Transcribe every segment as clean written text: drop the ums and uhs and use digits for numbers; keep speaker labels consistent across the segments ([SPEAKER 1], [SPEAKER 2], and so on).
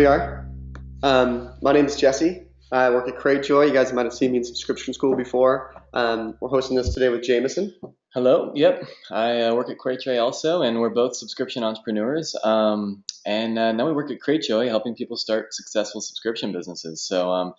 [SPEAKER 1] we are. My name is Jesse. I work at Cratejoy. You guys might have seen me in subscription school before. We're hosting this today with Jameson.
[SPEAKER 2] Hello. Yep. I work at Cratejoy also, and we're both subscription entrepreneurs. And now we work at Cratejoy, helping people start successful subscription businesses. So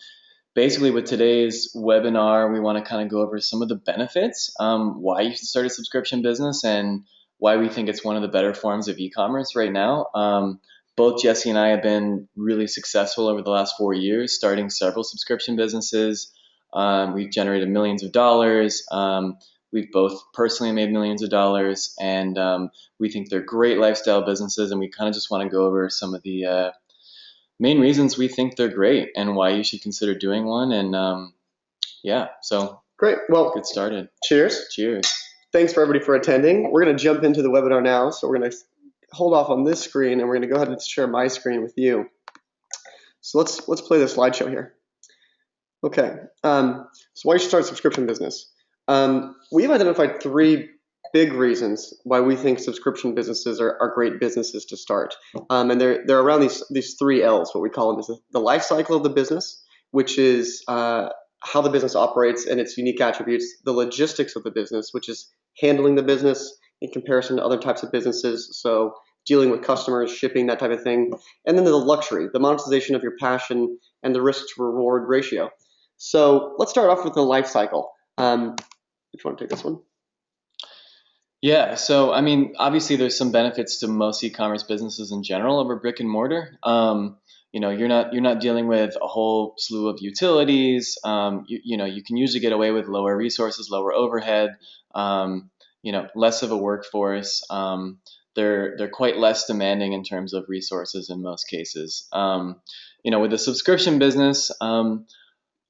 [SPEAKER 2] basically, with today's webinar, we want to kind of go over some of the benefits, why you should start a subscription business, and why we think it's one of the better forms of e-commerce right now. Both Jesse and I have been really successful over the last 4 years, starting several subscription businesses. We've generated millions of dollars. We've both personally made millions of dollars, and we think they're great lifestyle businesses, and we kind of just want to go over some of the main reasons we think they're great and why you should consider doing one. And so
[SPEAKER 1] Great. Well,
[SPEAKER 2] get started.
[SPEAKER 1] Cheers.
[SPEAKER 2] Cheers.
[SPEAKER 1] Thanks for everybody for attending. We're going to jump into the webinar now. So we're going to hold off on this screen, and we're going to go ahead and share my screen with you. So let's play the slideshow here. Okay. So why you should start a subscription business? We've identified three big reasons why we think subscription businesses are great businesses to start. And they're around these three L's. What we call them is the life cycle of the business, which is how the business operates and its unique attributes, the logistics of the business, which is handling the business in comparison to other types of businesses, so dealing with customers, shipping, that type of thing, and then the luxury, the monetization of your passion, and the risk to reward ratio. So let's start off with the life cycle. If you want to take this one.
[SPEAKER 2] Yeah, so I mean, obviously there's some benefits to most e-commerce businesses in general over brick and mortar. You're not dealing with a whole slew of utilities. You can usually get away with lower resources, lower overhead. Less of a workforce. They're quite less demanding in terms of resources in most cases. With a subscription business,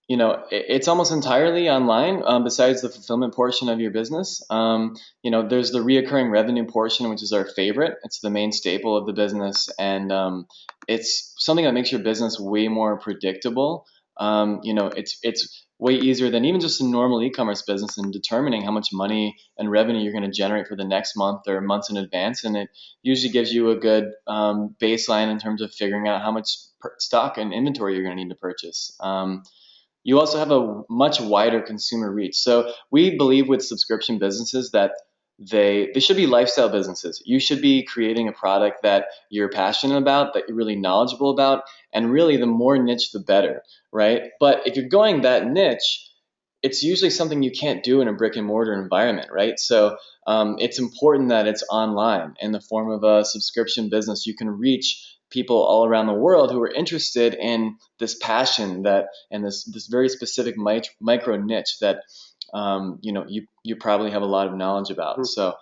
[SPEAKER 2] it's almost entirely online, besides the fulfillment portion of your business. There's the reoccurring revenue portion, which is our favorite. It's the main staple of the business, and it's something that makes your business way more predictable. It's way easier than even just a normal e-commerce business in determining how much money and revenue you're going to generate for the next month or months in advance. And it usually gives you a good baseline in terms of figuring out how much stock and inventory you're going to need to purchase. You also have a much wider consumer reach. So we believe with subscription businesses that they should be lifestyle businesses. You should be creating a product that you're passionate about, that you're really knowledgeable about, and really the more niche, the better, right? But if you're going that niche, it's usually something you can't do in a brick and mortar environment, right? So it's important that it's online in the form of a subscription business. You can reach people all around the world who are interested in this passion and this very specific micro niche that you probably have a lot of knowledge about. So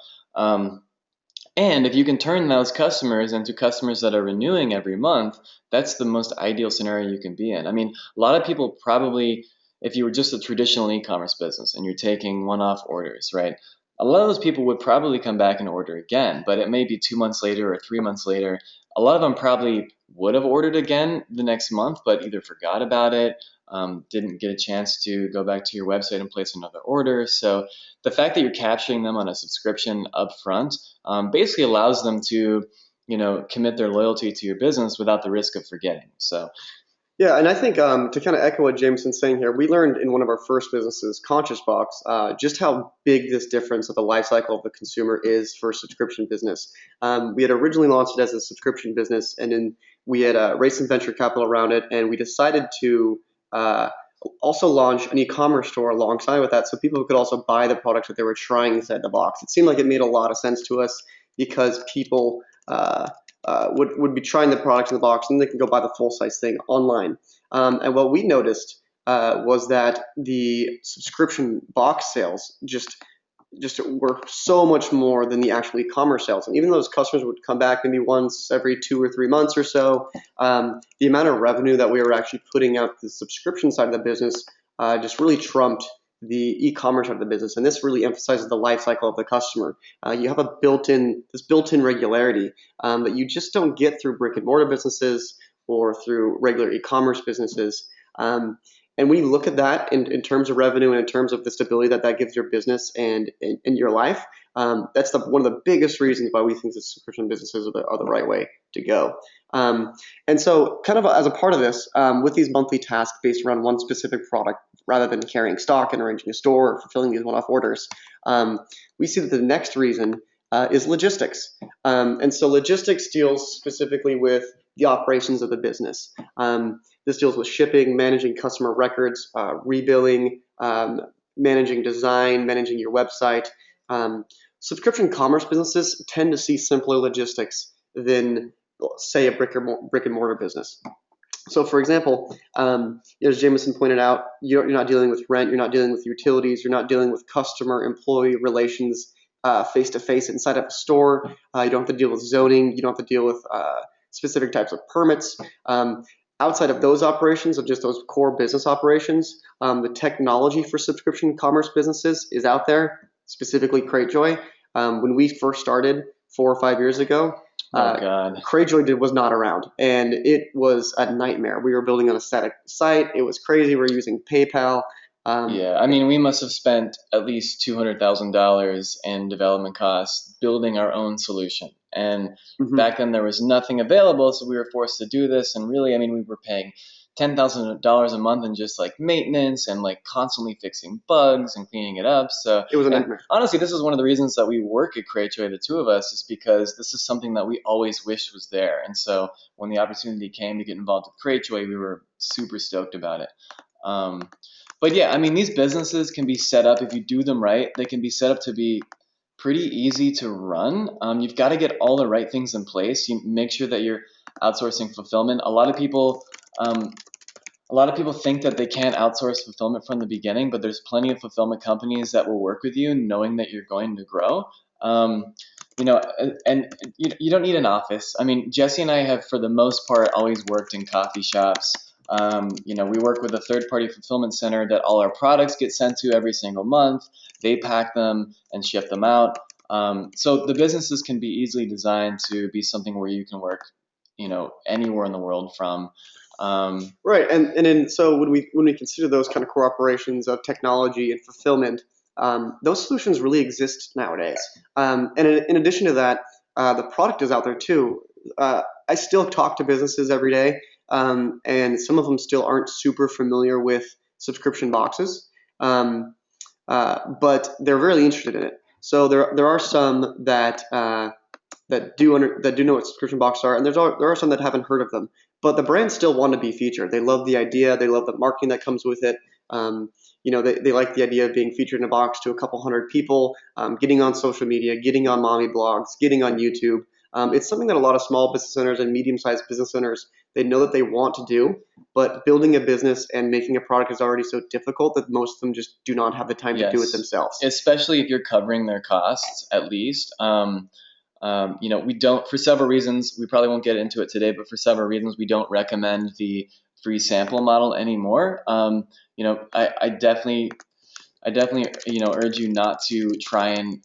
[SPEAKER 2] and if you can turn those customers into customers that are renewing every month, that's the most ideal scenario you can be in. I mean, a lot of people probably, if you were just a traditional e-commerce business and you're taking one-off orders, right? A lot of those people would probably come back and order again, but it may be 2 months later or 3 months later. A lot of them probably would have ordered again the next month, but either forgot about it, didn't get a chance to go back to your website and place another order. So the fact that you're capturing them on a subscription up front basically allows them to, commit their loyalty to your business without the risk of forgetting. So
[SPEAKER 1] yeah, and I think to kind of echo what Jameson's saying here, we learned in one of our first businesses, Conscious Box, just how big this difference of the life cycle of the consumer is for a subscription business. We had originally launched it as a subscription business, and then we had raised some venture capital around it, and we decided to also launch an e-commerce store alongside with that, so people could also buy the products that they were trying inside the box. It seemed like it made a lot of sense to us because people would be trying the product in the box, and they can go buy the full size thing online. And what we noticed was that the subscription box sales just were so much more than the actual e-commerce sales. And even though those customers would come back maybe once every 2 or 3 months or so, the amount of revenue that we were actually putting out the subscription side of the business just really trumped the e-commerce side of the business. And this really emphasizes the life cycle of the customer. You have this built-in regularity that you just don't get through brick and mortar businesses or through regular e-commerce businesses. And we look at that in terms of revenue and in terms of the stability that gives your business and your life. That's one of the biggest reasons why we think that subscription businesses are the right way to go. Um, and so, kind of as a part of this, with these monthly tasks based around one specific product, rather than carrying stock and arranging a store or fulfilling these one-off orders, um, we see that the next reason is logistics. And so, logistics deals specifically with the operations of the business. This deals with shipping, managing customer records, rebilling, managing design, managing your website. Um, Subscription commerce businesses tend to see simpler logistics than, say, a brick and mortar business. So, for example, as Jameson pointed out, you're not dealing with rent, you're not dealing with utilities, you're not dealing with customer-employee relations face to face inside of a store. You don't have to deal with zoning, you don't have to deal with specific types of permits. Outside of those operations, of just those core business operations, the technology for subscription commerce businesses is out there, specifically Cratejoy. When we first started 4 or 5 years ago,
[SPEAKER 2] Oh God.
[SPEAKER 1] Cratejoy was not around, and it was a nightmare. We were building on a static site. It was crazy. We were using PayPal. Um,
[SPEAKER 2] Yeah, I mean, we must have spent at least $200,000 in development costs building our own solution. And
[SPEAKER 1] mhm.
[SPEAKER 2] back then there was nothing available, so we were forced to do this. And really, I mean, we were paying $10,000 a month in just like maintenance and like constantly fixing bugs and cleaning it up. So,
[SPEAKER 1] It was a
[SPEAKER 2] and
[SPEAKER 1] nightmare.
[SPEAKER 2] honestly, this is one of the reasons that we work at Cratejoy, the two of us, is because this is something that we always wished was there. And so when the opportunity came to get involved with Cratejoy, we were super stoked about it. Um, but yeah, I mean, these businesses can be set up if you do them right. They can be set up to be pretty easy to run. You've got to get all the right things in place. You make sure that you're outsourcing fulfillment. Um, a lot of people think that they can't outsource fulfillment from the beginning, but there's plenty of fulfillment companies that will work with you, knowing that you're going to grow. Um, and you don't need an office. I mean, Jesse and I have, for the most part, always worked in coffee shops. We work with a third-party fulfillment center that all our products get sent to every single month. They pack them and ship them out. So the businesses can be easily designed to be something where you can work, anywhere in the world from. Um,
[SPEAKER 1] Right, and then so when we consider those kind of core operations of technology and fulfillment, those solutions really exist nowadays. And in addition to that, the product is out there too. I still talk to businesses every day, and some of them still aren't super familiar with subscription boxes, but they're really interested in it. So there are some that do know what subscription boxes are, and there are some that haven't heard of them. But the brands still want to be featured. They love the idea. They love the marketing that comes with it. They like the idea of being featured in a box to a couple hundred people, getting on social media, getting on mommy blogs, getting on YouTube. It's something that a lot of small business owners and medium-sized business owners, they know that they want to do, but building a business and making a product is already so difficult that most of them just do not have the time to do it
[SPEAKER 2] yes,
[SPEAKER 1] themselves.
[SPEAKER 2] especially if you're covering their costs at least. We don't, for several reasons, we probably won't get into it today, but for several reasons, we don't recommend the free sample model anymore. I definitely, urge you not to try and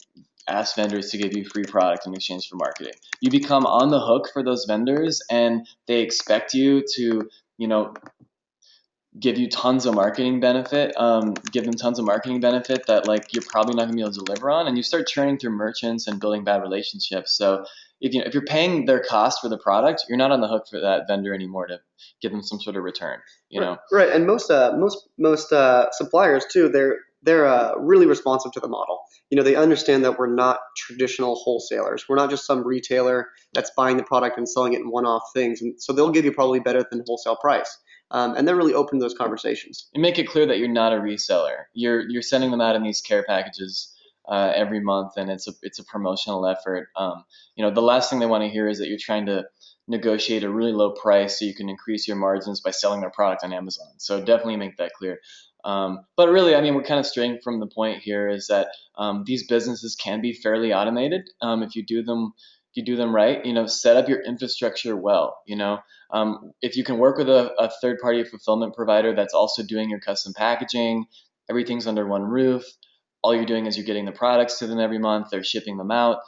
[SPEAKER 2] ask vendors to give you free product in exchange for marketing. You become on the hook for those vendors, and they expect you to, you know, give you tons of marketing benefit, give them tons of marketing benefit that like you're probably not gonna be able to deliver on, and you start churning through merchants and building bad relationships. So if you're paying their cost for the product, you're not on the hook for that vendor anymore to give them some sort of return. You
[SPEAKER 1] Right,
[SPEAKER 2] know.
[SPEAKER 1] right, and most suppliers too. They're really responsive to the model. They understand that we're not traditional wholesalers. We're not just some retailer that's buying the product and selling it in one-off things, and so they'll give you probably better than wholesale price. And they're really open to those conversations.
[SPEAKER 2] And make it clear that you're not a reseller. You're sending them out in these care packages every month, and it's a promotional effort. The last thing they want to hear is that you're trying to negotiate a really low price so you can increase your margins by selling their product on Amazon. So definitely make that clear. But really, I mean, we're kind of straying from the point here is that these businesses can be fairly automated if you do them. If you do them right, set up your infrastructure well. If you can work with a third party fulfillment provider that's also doing your custom packaging, everything's under one roof. All you're doing is you're getting the products to them every month, they're shipping them out.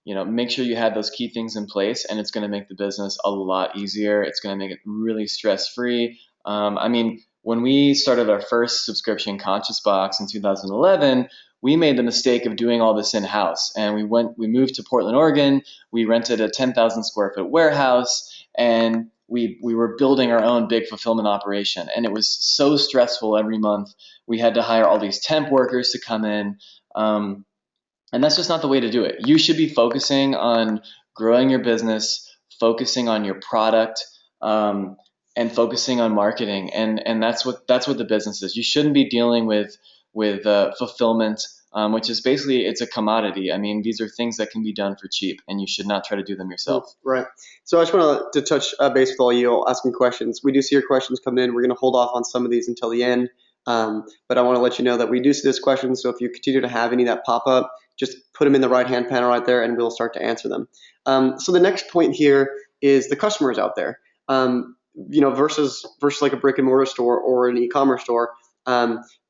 [SPEAKER 2] Make sure you have those key things in place, and it's going to make the business a lot easier. It's going to make it really stress free. I mean, when we started our first subscription conscious box in 2011, we made the mistake of doing all this in house, and we moved to Portland, Oregon. We rented a 10,000 square foot warehouse, and we were building our own big fulfillment operation, and it was so stressful every month. We had to hire all these temp workers to come in. And that's just not the way to do it. You should be focusing on growing your business, focusing on your product, and focusing on marketing. And that's what the business is. You shouldn't be dealing with fulfillment, which is basically it's a commodity. I mean, these are things that can be done for cheap, and you should not try to do them yourself.
[SPEAKER 1] Right. So I just want to touch base with all you asking questions. We do see your questions come in. We're going to hold off on some of these until the end. But I want to let you know that we do see this question. So if you continue to have any that pop up, just put them in the right-hand panel right there, and we'll start to answer them. So the next point here is the customers out there. Versus like a brick and mortar store or an e-commerce store.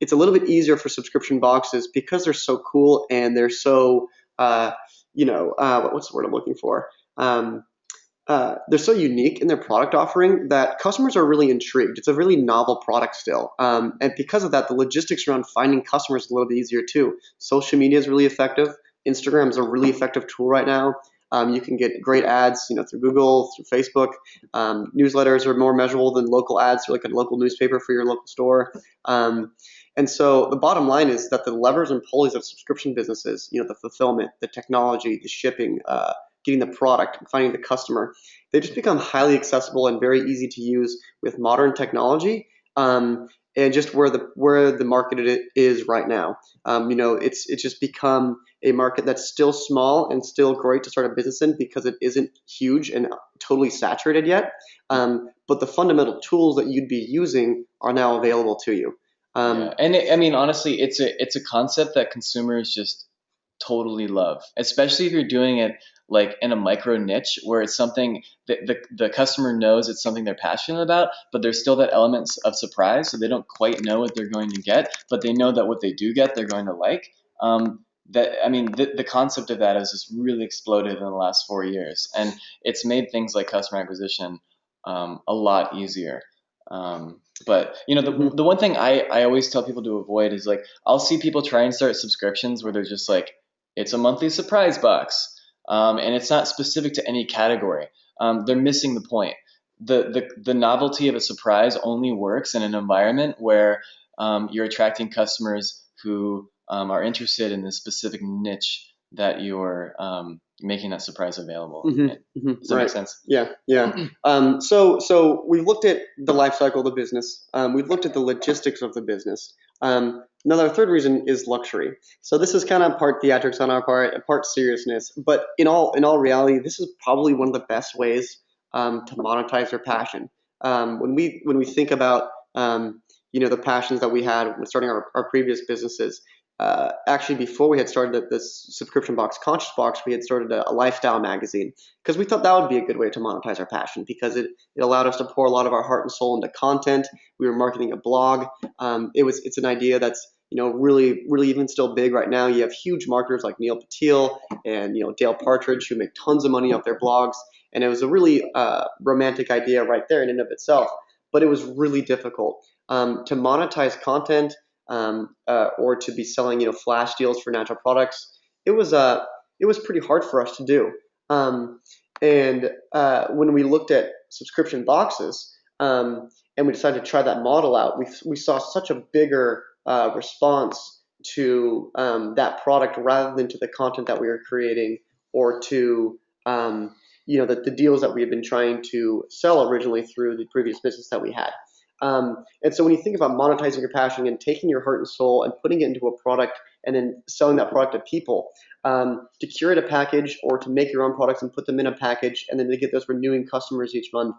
[SPEAKER 1] It's a little bit easier for subscription boxes because they're so cool and they're so what's the word I'm looking for? They're so unique in their product offering that customers are really intrigued. It's a really novel product still. And because of that, the logistics around finding customers is a little bit easier too. Social media is really effective. Instagram is a really effective tool right now. You can get great ads, through Google, through Facebook. Newsletters are more measurable than local ads, or like a local newspaper for your local store. And so the bottom line is that the levers and pulleys of subscription businesses, the fulfillment, the technology, the shipping, getting the product, finding the customer, they just become highly accessible and very easy to use with modern technology. And just where the market is right now, it's just become a market that's still small and still great to start a business in because it isn't huge and totally saturated yet. But the fundamental tools that you'd be using are now available to you.
[SPEAKER 2] Yeah. And I mean, honestly, it's a concept that consumers just totally love, especially if you're doing it like in a micro niche where it's something that the customer knows it's something they're passionate about, but there's still that element of surprise, so they don't quite know what they're going to get, but they know that what they do get, they're going to like. The concept of that has just really exploded in the last 4 years, and it's made things like customer acquisition a lot easier. But the one thing I always tell people to avoid is, like, I'll see people try and start subscriptions where they're just like, it's a monthly surprise box, and it's not specific to any category. They're missing the point. The novelty of a surprise only works in an environment where you're attracting customers who are interested in the specific niche that you're making that surprise available. Does that make sense?
[SPEAKER 1] Yeah. So we've looked at the life cycle of the business. We've looked at the logistics of the business. Another third reason is luxury. So this is kind of part theatrics on our part, and part seriousness. But in all reality, this is probably one of the best ways to monetize your passion. When we think about the passions that we had when starting our previous businesses. Actually, before we had started this subscription box, Conscious Box, we had started a lifestyle magazine because we thought that would be a good way to monetize our passion because it allowed us to pour a lot of our heart and soul into content. We were marketing a blog. It's an idea that's really even still big right now. You have huge marketers like Neil Patil and Dale Partridge who make tons of money off their blogs, and it was a really romantic idea right there in and of itself. But it was really difficult to monetize content. Or to be selling, flash deals for natural products. It was pretty hard for us to do. And when we looked at subscription boxes and we decided to try that model out, we saw such a bigger response to that product rather than to the content that we were creating or to the deals that we had been trying to sell originally through the previous business that we had. And so when you think about monetizing your passion and taking your heart and soul and putting it into a product and then selling that product to people, to curate a package or to make your own products and put them in a package and then to get those renewing customers each month,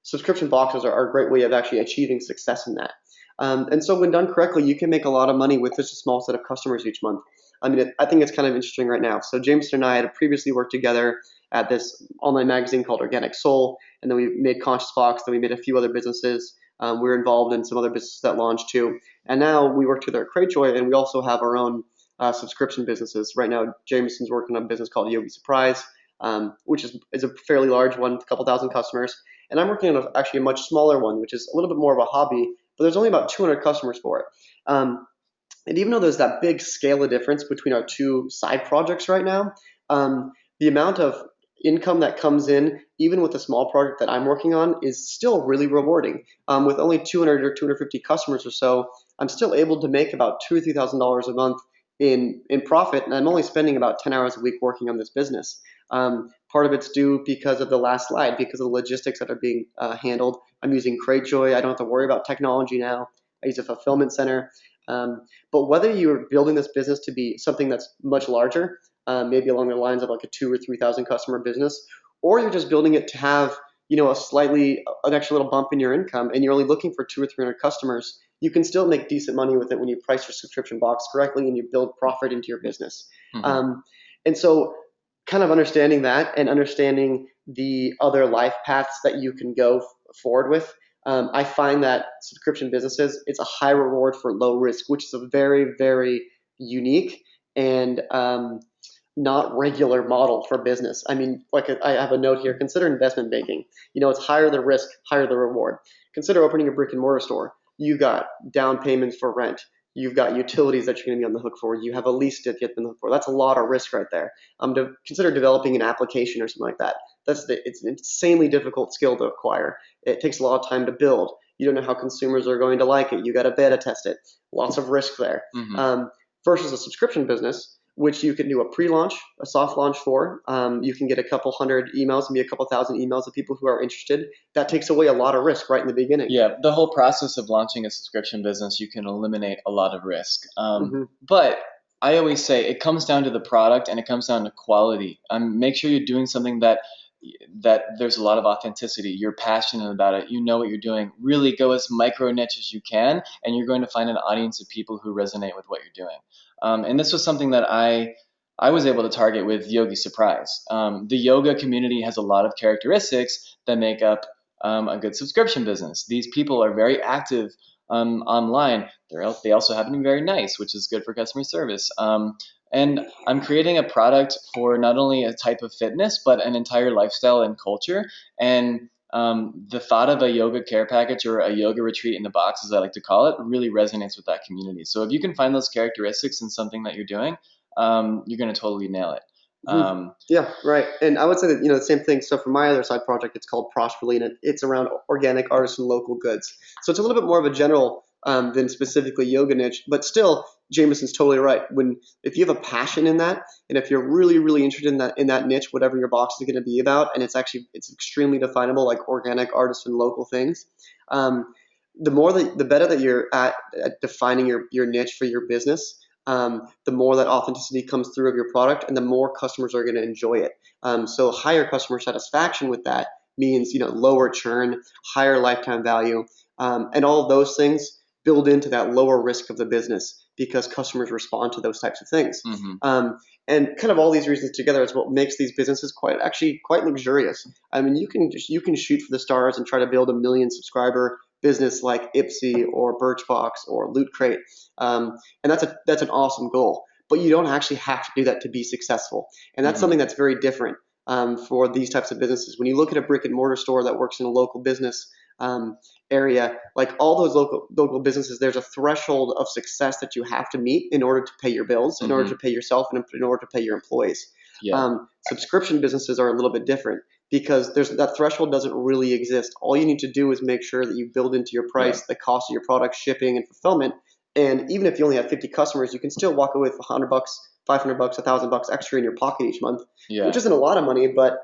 [SPEAKER 1] subscription boxes are a great way of actually achieving success in that. And so when done correctly, you can make a lot of money with just a small set of customers each month. I think it's kind of interesting right now. So Jameson and I had previously worked together at this online magazine called Organic Soul, and then we made Conscious Box, then we made a few other businesses. We were involved in some other businesses that launched too. And now we work together at Cratejoy, and we also have our own subscription businesses. Right now, Jameson's working on a business called Yogi Surprise, which is a fairly large one, a couple thousand customers. And I'm working on actually a much smaller one, which is a little bit more of a hobby, but there's only about 200 customers for it. Um, and even though there's that big scale of difference between our two side projects right now, the amount of income that comes in, even with the small project that I'm working on, is still really rewarding. With only 200 or 250 customers or so, I'm still able to make about $2,000 or $3,000 a month in profit, and I'm only spending about 10 hours a week working on this business. Part of it's due because of the last slide, because of the logistics that are being handled. I'm using Cratejoy. I don't have to worry about technology now. I use a fulfillment center. Um, but whether you're building this business to be something that's much larger, maybe along the lines of like a 2 or 3,000 customer business, or you're just building it to have an extra little bump in your income, and you're only looking for 2 or 300 customers, you can still make decent money with it when you price your subscription box correctly and you build profit into your business.
[SPEAKER 2] Mm-hmm.
[SPEAKER 1] And so, kind of understanding that and understanding the other life paths that you can go forward with, I find that subscription businesses, it's a high reward for low risk, which is a very, very unique and not regular model for business. I mean, like I have a note here, consider investment banking. It's higher the risk, higher the reward. Consider opening a brick and mortar store. You got down payments for rent. You've got utilities that you're going to be on the hook for. You have a lease to get on the hook for. That's a lot of risk right there. Consider developing an application or something like that. It's an insanely difficult skill to acquire. It takes a lot of time to build. You don't know how consumers are going to like it. You got to beta test it. Lots of risk there.
[SPEAKER 2] Mm-hmm.
[SPEAKER 1] Versus a subscription business, which you can do a pre-launch, a soft launch for. You can get a couple hundred emails, maybe a couple thousand emails of people who are interested. That takes away a lot of risk right in the beginning.
[SPEAKER 2] Yeah, the whole process of launching a subscription business, you can eliminate a lot of risk.
[SPEAKER 1] Mm-hmm.
[SPEAKER 2] But I always say it comes down to the product and it comes down to quality. Make sure you're doing something that there's a lot of authenticity. You're passionate about it. You know what you're doing. Really go as micro niche as you can, and you're going to find an audience of people who resonate with what you're doing. And this was something that I was able to target with Yogi Surprise. The yoga community has a lot of characteristics that make up a good subscription business. These people are very active online. They also happen to be very nice, which is good for customer service. And I'm creating a product for not only a type of fitness, but an entire lifestyle and culture. And the thought of a yoga care package or a yoga retreat in the box, as I like to call it, really resonates with that community. So if you can find those characteristics in something that you're doing, you're going to totally nail it.
[SPEAKER 1] Yeah, right. And I would say that, the same thing. So for my other side project, it's called Prosperly, and it's around organic, artisan, local goods. So it's a little bit more of a general than specifically yoga niche, but still, Jameson's totally right. If you have a passion in that, and if you're really, really interested in that niche, whatever your box is going to be about, and it's extremely definable, like organic, artisan, local things. The better that you're at defining your niche for your business, the more that authenticity comes through of your product, and the more customers are going to enjoy it. So higher customer satisfaction with that means lower churn, higher lifetime value, and all of those things build into that lower risk of the business because customers respond to those types of things.
[SPEAKER 2] Mm-hmm.
[SPEAKER 1] And kind of all these reasons together is what makes these businesses quite luxurious. I mean, you can shoot for the stars and try to build a 1 million subscriber business like Ipsy or Birchbox or Loot Crate, and that's an awesome goal. But you don't actually have to do that to be successful, and that's
[SPEAKER 2] Mm-hmm.
[SPEAKER 1] something that's very different for these types of businesses. When you look at a brick and mortar store that works in a local business area, like all those local businesses, there's a threshold of success that you have to meet in order to pay your bills, in order to pay yourself, and in order to pay your employees.
[SPEAKER 2] Yeah.
[SPEAKER 1] Subscription businesses are a little bit different because that threshold doesn't really exist. All you need to do is make sure that you build into your price the cost of your product, shipping, and fulfillment. And even if you only have 50 customers, you can still walk away with $100, $500, $1,000 extra in your pocket each month, which isn't a lot of money, but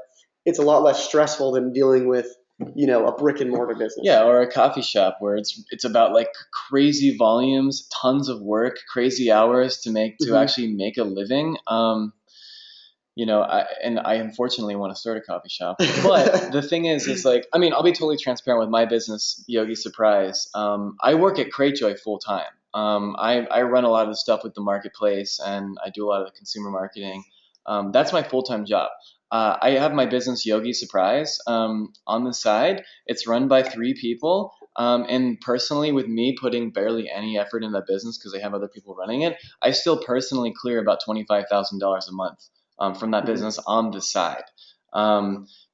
[SPEAKER 1] it's a lot less stressful than dealing with a brick and mortar business.
[SPEAKER 2] Yeah, or a coffee shop where it's about like crazy volumes, tons of work, crazy hours to actually make a living. I unfortunately want to start a coffee shop. But the thing is like, I mean, I'll be totally transparent with my business, Yogi Surprise. I work at Cratejoy full time. I run a lot of the stuff with the marketplace, and I do a lot of the consumer marketing. That's my full-time job. I have my business Yogi Surprise on the side. It's run by 3 people. And personally, with me putting barely any effort in that business because I have other people running it, I still personally clear about $25,000 a month from that business on the side.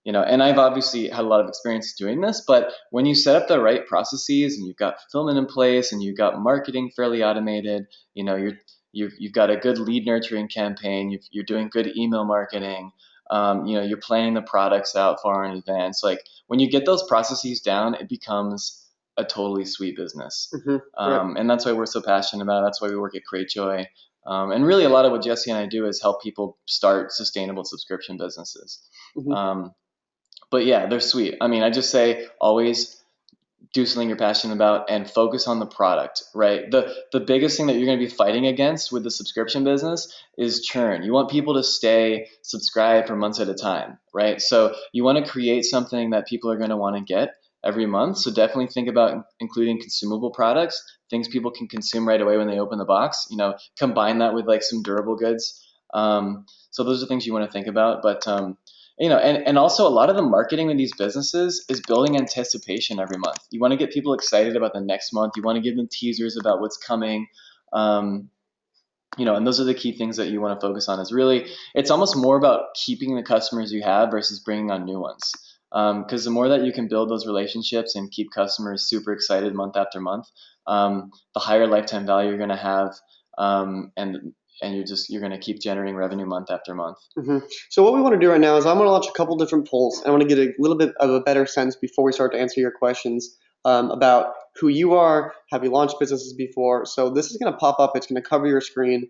[SPEAKER 2] And I've obviously had a lot of experience doing this, but when you set up the right processes and you've got fulfillment in place and you've got marketing fairly automated, you've got a good lead nurturing campaign, you're doing good email marketing, you're planning the products out far in advance. Like when you get those processes down, it becomes a totally sweet business.
[SPEAKER 1] Right.
[SPEAKER 2] And that's why we're so passionate about it. That's why we work at Cratejoy. And really, a lot of what Jesse and I do is help people start sustainable subscription businesses.
[SPEAKER 1] Hmm.
[SPEAKER 2] But yeah, they're sweet. I mean, I just say always do something you're passionate about and focus on the product, right? The biggest thing that you're going to be fighting against with the subscription business is churn. You want people to stay subscribed for months at a time, right? So you want to create something that people are going to want to get every month. So definitely think about including consumable products, things people can consume right away when they open the box. Combine that with like some durable goods. So those are things you want to think about. But and also a lot of the marketing in these businesses is building anticipation every month. You want to get people excited about the next month. You want to give them teasers about what's coming. And those are the key things that you want to focus on. Is really, it's almost more about keeping the customers you have versus bringing on new ones. Because the more that you can build those relationships and keep customers super excited month after month, the higher lifetime value you're going to have, and you're going to keep generating revenue month after month.
[SPEAKER 1] So what we want to do right now is I'm going to launch a couple different polls. I want to get a little bit of a better sense before we start to answer your questions about who you are, have you launched businesses before. So this is going to pop up. It's going to cover your screen.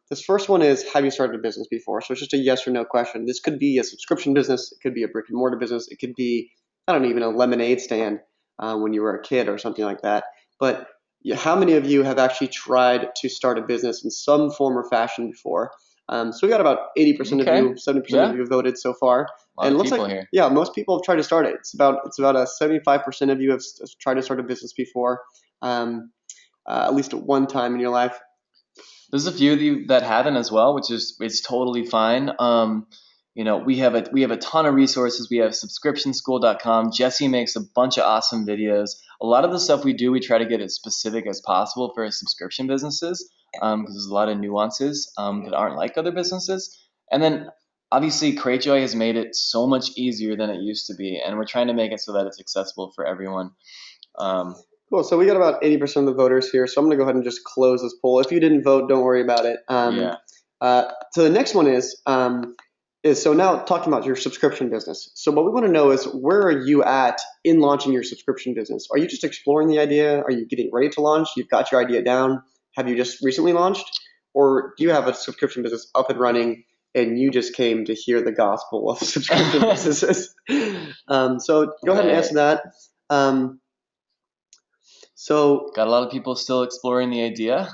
[SPEAKER 1] This first one is, have you started a business before? So it's just a yes or no question. This could be a subscription business. It could be a brick and mortar business. It could be, I don't know, even a lemonade stand when you were a kid or something like that. But how many of you have actually tried to start a business in some form or fashion before? So we got about 80% of you, 70% of you voted so far.
[SPEAKER 2] And
[SPEAKER 1] it looks like,
[SPEAKER 2] here.
[SPEAKER 1] yeah, most people have tried to start it. It's about a 75% of you have tried to start a business before, at least at one time in your life.
[SPEAKER 2] There's a few of you that haven't as well, which is it's totally fine. We have a ton of resources. We have subscriptionschool.com. Jesse makes a bunch of awesome videos. A lot of the stuff we do, we try to get as specific as possible for subscription businesses because there's a lot of nuances that aren't like other businesses. And then obviously Cratejoy has made it so much easier than it used to be, and we're trying to make it so that it's accessible for everyone.
[SPEAKER 1] Cool. So we got about 80% of the voters here. So I'm going to go ahead and just close this poll. If you didn't vote, don't worry about it. So the next one is so now talking about your subscription business. So what we want to know is, where are you at in launching your subscription business? Are you just exploring the idea? Are you getting ready to launch? You've got your idea down. Have you just recently launched? Or do you have a subscription business up and running and you just came to hear the gospel of subscription businesses? So go ahead and answer that. So
[SPEAKER 2] got a lot of people still exploring the idea.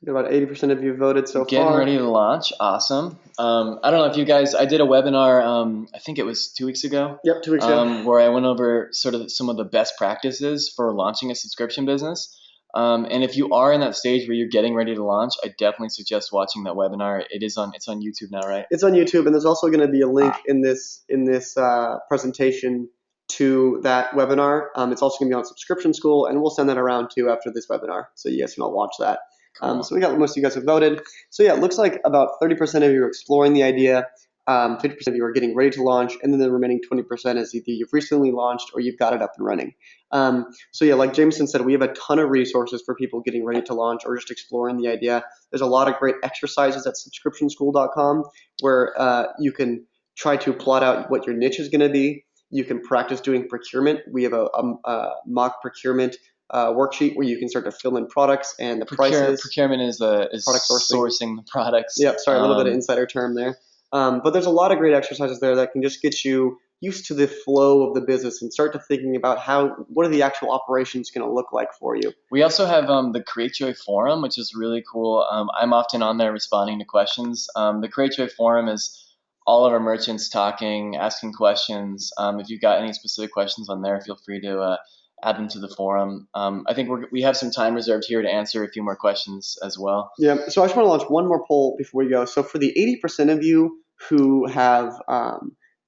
[SPEAKER 1] About 80% of you voted so far.
[SPEAKER 2] Getting ready to launch. Awesome. I don't know if you guys, I did a webinar, I think it was 2 weeks ago.
[SPEAKER 1] Yep, 2 weeks ago.
[SPEAKER 2] Where I went over sort of some of the best practices for launching a subscription business. And if you are in that stage where you're getting ready to launch, I definitely suggest watching that webinar. It's on YouTube now, right?
[SPEAKER 1] It's on YouTube, and there's also going to be a link in this presentation to that webinar. It's also going to be on Subscription School, and we'll send that around too after this webinar, so you guys can all watch that. Cool. So we got most of you guys have voted. So yeah, it looks like about 30% of you are exploring the idea, 50% of you are getting ready to launch, and then the remaining 20% is either you've recently launched or you've got it up and running. So yeah, like Jameson said, we have a ton of resources for people getting ready to launch or just exploring the idea. There's a lot of great exercises at subscriptionschool.com where you can try to plot out what your niche is going to be. You can practice doing procurement. We have a mock procurement worksheet where you can start to fill in products and the prices.
[SPEAKER 2] Procurement is product sourcing the products.
[SPEAKER 1] Yep, sorry, a little bit of insider term there. But there's a lot of great exercises there that can just get you used to the flow of the business and start to thinking about what are the actual operations going to look like for you.
[SPEAKER 2] We also have the Cratejoy forum, which is really cool. I'm often on there responding to questions. The Cratejoy forum is all of our merchants talking, asking questions. If you've got any specific questions on there, feel free to add them to the forum. I think we have some time reserved here to answer a few more questions as well.
[SPEAKER 1] Yeah, so I just want to launch one more poll before we go. So for the 80% of you who have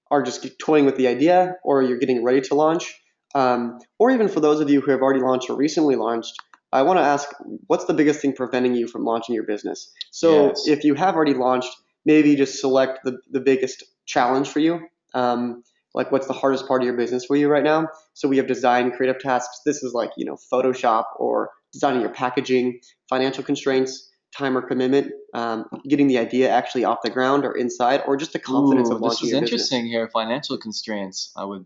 [SPEAKER 1] are just toying with the idea, or you're getting ready to launch, or even for those of you who have already launched or recently launched, I want to ask, what's the biggest thing preventing you from launching your business? So if you have already launched, maybe just select the biggest challenge for you. Like what's the hardest part of your business for you right now? So we have design creative tasks. This is like, Photoshop or designing your packaging, financial constraints, time or commitment, getting the idea actually off the ground or inside, or just the confidence
[SPEAKER 2] Ooh,
[SPEAKER 1] of
[SPEAKER 2] this
[SPEAKER 1] launching
[SPEAKER 2] is
[SPEAKER 1] your business.
[SPEAKER 2] interesting here. Financial constraints. I would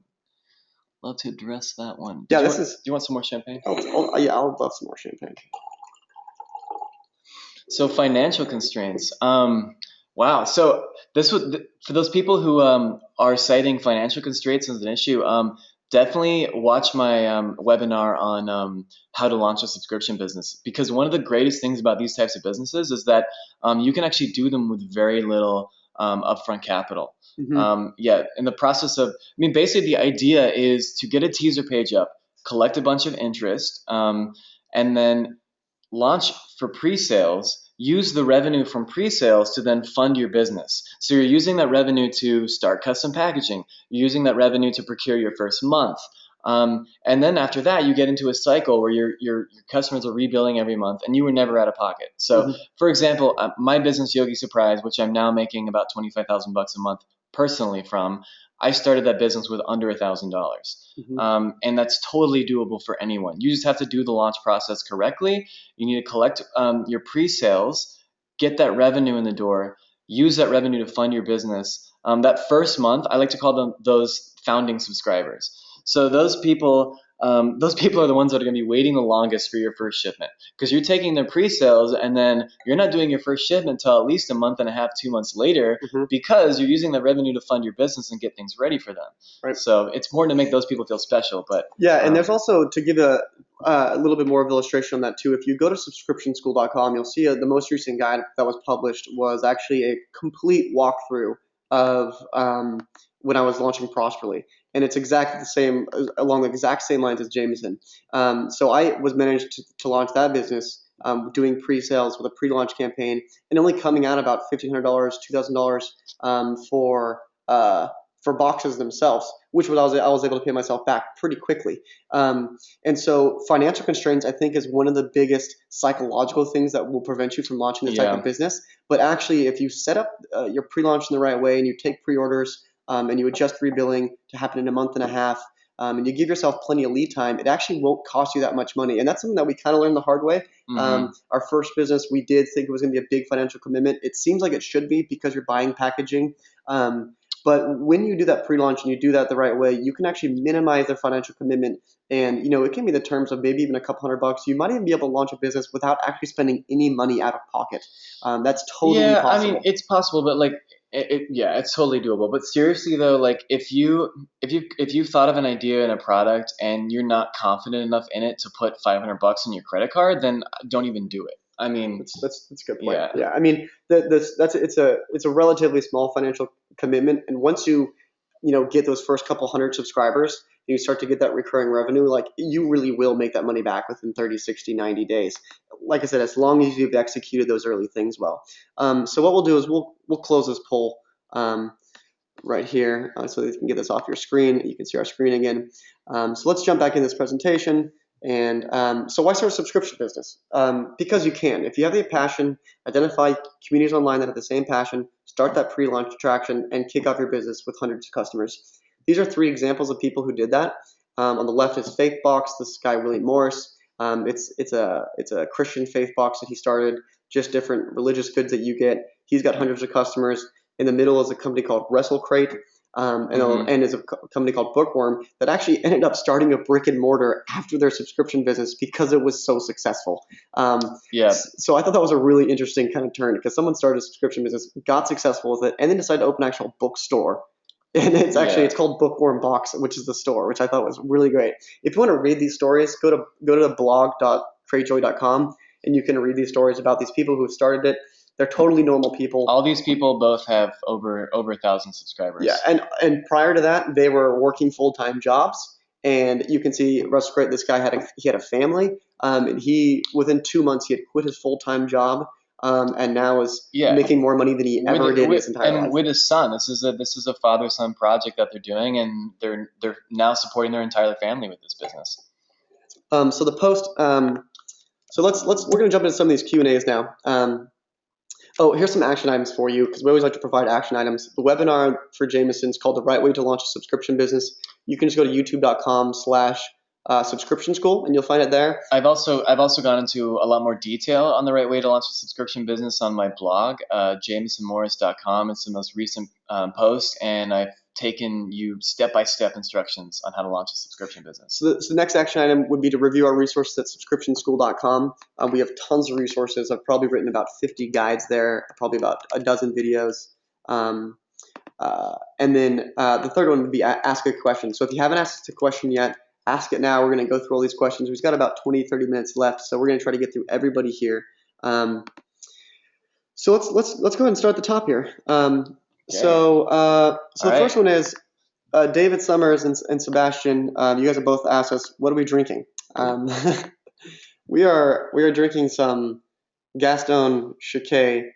[SPEAKER 2] love to address that one.
[SPEAKER 1] Yeah,
[SPEAKER 2] Do you want some more champagne?
[SPEAKER 1] yeah, I'll love some more champagne.
[SPEAKER 2] So financial constraints. Wow. So this would for those people who are citing financial constraints as an issue. Definitely watch my webinar on how to launch a subscription business, because one of the greatest things about these types of businesses is that you can actually do them with very little upfront capital. Yeah, in the process of, basically the idea is to get a teaser page up, collect a bunch of interest, and then launch for pre-sales, use the revenue from pre-sales to then fund your business. So you're using that revenue to start custom packaging. You're using that revenue to procure your first month. And then after that, you get into a cycle where your customers are rebilling every month and you were never out of pocket. So for example, my business Yogi Surprise, which I'm now making about $25,000 a month personally from, I started that business with under $1,000. And that's totally doable for anyone. You just have to do the launch process correctly. You need to collect your pre-sales, get that revenue in the door, use that revenue to fund your business. That first month, I like to call them those founding subscribers. So those people are the ones that are going to be waiting the longest for your first shipment, because you're taking their pre-sales and then you're not doing your first shipment until at least a month and a half, 2 months later, because you're using that revenue to fund your business and get things ready for them.
[SPEAKER 1] Right.
[SPEAKER 2] So it's important to make those people feel special. But
[SPEAKER 1] yeah, and there's also, to give a little bit more of illustration on that too, if you go to subscriptionschool.com, you'll see the most recent guide that was published was actually a complete walkthrough of when I was launching Prosperly. And it's exactly the same, along the exact same lines as Jameson. So I was managed to launch that business doing pre-sales with a pre-launch campaign, and only coming out about $1,500, $2,000 for boxes themselves, which I was able to pay myself back pretty quickly. And so financial constraints, I think, is one of the biggest psychological things that will prevent you from launching this type of business. But actually, if you set up your pre-launch in the right way and you take pre-orders and you adjust rebilling to happen in a month and a half, and you give yourself plenty of lead time, it actually won't cost you that much money. And that's something that we kind of learned the hard way. Our first business, we did think it was going to be a big financial commitment. It seems like it should be because you're buying packaging. But when you do that pre-launch and you do that the right way, you can actually minimize their financial commitment. And, it can be the terms of maybe even a couple $100. You might even be able to launch a business without actually spending any money out of pocket. That's totally possible.
[SPEAKER 2] Yeah, it's possible, but it's totally doable. But seriously though, like if you've thought of an idea and a product and you're not confident enough in it to put $500 in your credit card, then don't even do it.
[SPEAKER 1] That's a good point. Yeah. It's a relatively small financial commitment, and once you get those first couple hundred subscribers, you start to get that recurring revenue, like you really will make that money back within 30, 60, 90 days. Like I said, as long as you've executed those early things well. So what we'll do is we'll close this poll right here so that you can get this off your screen. You can see our screen again. So let's jump back in this presentation. And so why start a subscription business? Because you can. If you have the passion, identify communities online that have the same passion, start that pre-launch traction, and kick off your business with hundreds of customers. These are 3 examples of people who did that. On the left is Faithbox. This guy, William Morris. It's a Christian faith box that he started, just different religious goods that you get. He's got hundreds of customers. In the middle is a company called WrestleCrate. And is a company called Bookworm that actually ended up starting a brick and mortar after their subscription business because it was so successful. So I thought that was a really interesting kind of turn, because someone started a subscription business, got successful with it, and then decided to open an actual bookstore. And it's called Bookworm Box, which is the store, which I thought was really great. If you want to read these stories, go to blog.cratejoy.com, and you can read these stories about these people who have started it. They're totally normal people.
[SPEAKER 2] All these people both have over 1,000 subscribers.
[SPEAKER 1] Yeah, and prior to that, they were working full-time jobs. And you can see Russ Great. This guy had a family, and within 2 months he had quit his full-time job, and now is making more money than he ever did in his entire life.
[SPEAKER 2] And with his son, this is a father-son project that they're doing, and they're now supporting their entire family with this business.
[SPEAKER 1] So the post. So we're going to jump into some of these Q&As now. Oh, here's some action items for you because we always like to provide action items. The webinar for Jameson is called The Right Way to Launch a Subscription Business. You can just go to youtube.com/subscription school and you'll find it there.
[SPEAKER 2] I've also gone into a lot more detail on the right way to launch a subscription business on my blog, jamesonmorris.com. It's the most recent post, and I've taken you step-by-step instructions on how to launch a subscription business.
[SPEAKER 1] So the next action item would be to review our resources at subscriptionschool.com. We have tons of resources. I've probably written about 50 guides there, probably about a dozen videos. And then the third one would be ask a question. So if you haven't asked a question yet, ask it now. We're going to go through all these questions. We've got about 20, 30 minutes left, so we're going to try to get through everybody here. So let's go ahead and start at the top here. Okay. So the first one is David Summers and Sebastian. You guys have both asked us, what are we drinking? we are drinking some Gaston Chiquet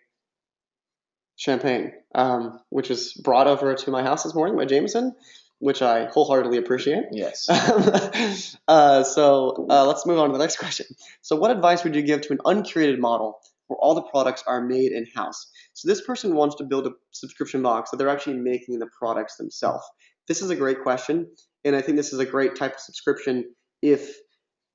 [SPEAKER 1] champagne, which was brought over to my house this morning by Jameson, which I wholeheartedly appreciate.
[SPEAKER 2] Yes.
[SPEAKER 1] So let's move on to the next question. So what advice would you give to an uncurated model where all the products are made in-house? So this person wants to build a subscription box that they're actually making the products themselves. This is a great question, and I think this is a great type of subscription if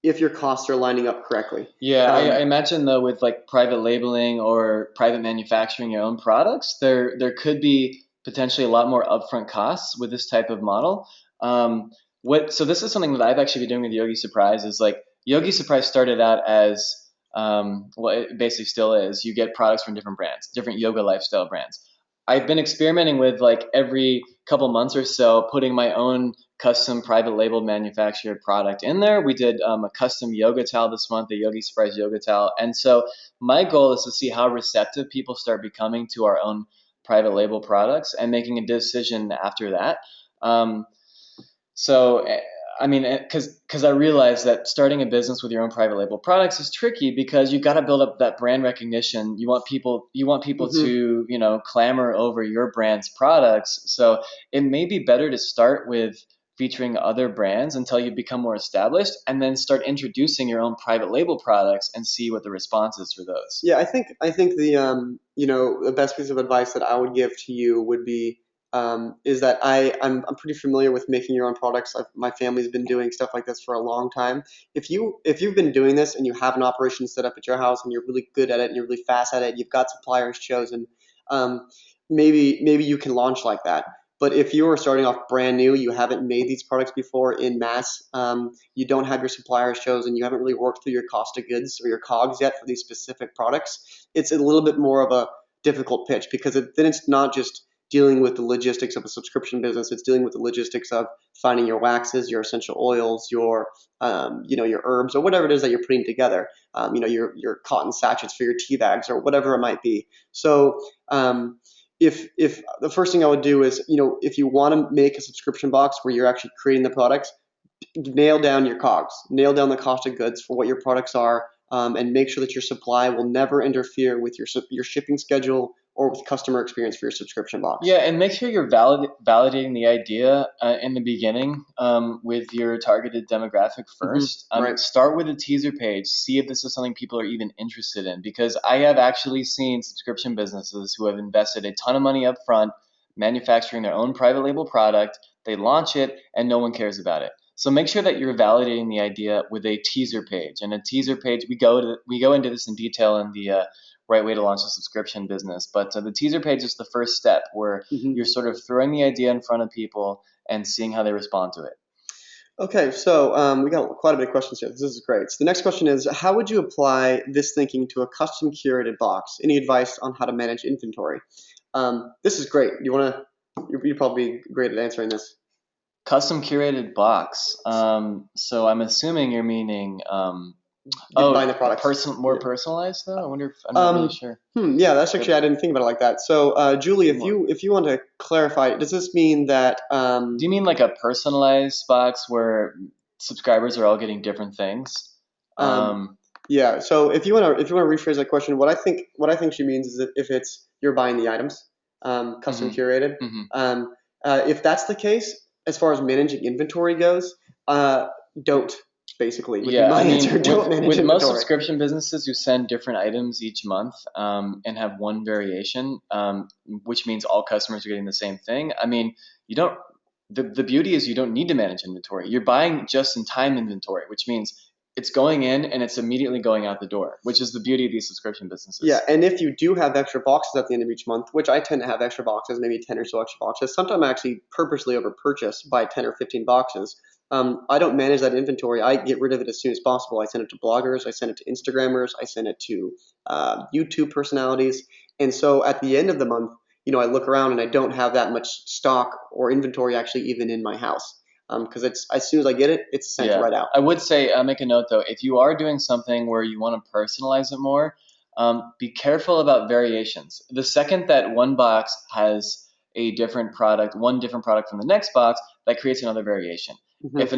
[SPEAKER 1] your costs are lining up correctly.
[SPEAKER 2] Yeah, I imagine though with like private labeling or private manufacturing your own products, there could be potentially a lot more upfront costs with this type of model. So this is something that I've actually been doing with Yogi Surprise is like Yogi Surprise started out as well, it basically still is. You get products from different brands, different yoga lifestyle brands. I've been experimenting with like every couple months or so putting my own custom private label manufactured product in there. We did a custom yoga towel this month, the Yogi Surprise yoga towel. And so my goal is to see how receptive people start becoming to our own private label products and making a decision after that. I mean, because I realize that starting a business with your own private label products is tricky because you got to build up that brand recognition. You want people to, clamor over your brand's products. So it may be better to start with featuring other brands until you become more established and then start introducing your own private label products and see what the response is for those.
[SPEAKER 1] Yeah, I think the the best piece of advice that I would give to you would be is that I'm pretty familiar with making your own products. My family's been doing stuff like this for a long time. If you've been doing this and you have an operation set up at your house and you're really good at it and you're really fast at it, you've got suppliers chosen, maybe you can launch like that. But if you are starting off brand new, you haven't made these products before in mass, you don't have your suppliers chosen, you haven't really worked through your cost of goods or your COGS yet for these specific products, it's a little bit more of a difficult pitch because then it's not just dealing with the logistics of a subscription business. It's dealing with the logistics of finding your waxes, your essential oils, your herbs, or whatever it is that you're putting together. Your cotton sachets for your tea bags or whatever it might be. So if the first thing I would do is, if you want to make a subscription box where you're actually creating the products, nail down your COGS, nail down the cost of goods for what your products are, and make sure that your supply will never interfere with your shipping schedule or with customer experience for your subscription box.
[SPEAKER 2] Yeah, and make sure you're validating the idea in the beginning with your targeted demographic first.
[SPEAKER 1] Right.
[SPEAKER 2] Start with a teaser page. See if this is something people are even interested in. Because I have actually seen subscription businesses who have invested a ton of money up front manufacturing their own private label product. They launch it, and no one cares about it. So make sure that you're validating the idea with a teaser page. And a teaser page, we go into this in detail in the right way to launch a subscription business. But the teaser page is the first step where you're sort of throwing the idea in front of people and seeing how they respond to it.
[SPEAKER 1] Okay, so we got quite a bit of questions here. This is great. So the next question is, how would you apply this thinking to a custom curated box? Any advice on how to manage inventory? This is great. You'd probably be great at answering this.
[SPEAKER 2] Custom curated box. So I'm assuming you're meaning
[SPEAKER 1] buying the products.
[SPEAKER 2] Personalized though? I wonder if I'm not really sure.
[SPEAKER 1] Yeah, that's actually, I didn't think about it like that. So Julie, if you want to clarify, does this mean that
[SPEAKER 2] do you mean like a personalized box where subscribers are all getting different things?
[SPEAKER 1] Yeah. So if you want to rephrase that question, what I think she means is that if it's you're buying the items, custom curated, if that's the case, as far as managing inventory goes, don't basically would be
[SPEAKER 2] Yeah, I
[SPEAKER 1] my answer.
[SPEAKER 2] mean,
[SPEAKER 1] Don't manage
[SPEAKER 2] with most
[SPEAKER 1] inventory.
[SPEAKER 2] subscription businesses, you send different items each month, and have one variation, which means all customers are getting the same thing. I mean, you don't. The beauty is you don't need to manage inventory. You're buying just in time inventory, which means it's going in and it's immediately going out the door, which is the beauty of these subscription
[SPEAKER 1] Yeah,
[SPEAKER 2] businesses.
[SPEAKER 1] and if you do have extra boxes at the end of each month, which I tend to have extra boxes, maybe 10 or so extra boxes, sometimes I actually purposely over purchase buy 10 or 15 boxes. I don't manage that inventory. I get rid of it as soon as possible. I send it to bloggers, I send it to Instagrammers, I send it to YouTube personalities. And so at the end of the month, I look around and I don't have that much stock or inventory actually even in my house. Because it's as soon as I get it, it's sent
[SPEAKER 2] Yeah,
[SPEAKER 1] right out.
[SPEAKER 2] I would say make a note though. If you are doing something where you want to personalize it more, be careful about variations. The second that one box has a different product, one different product from the next box, that creates another variation.
[SPEAKER 1] Hmm.
[SPEAKER 2] If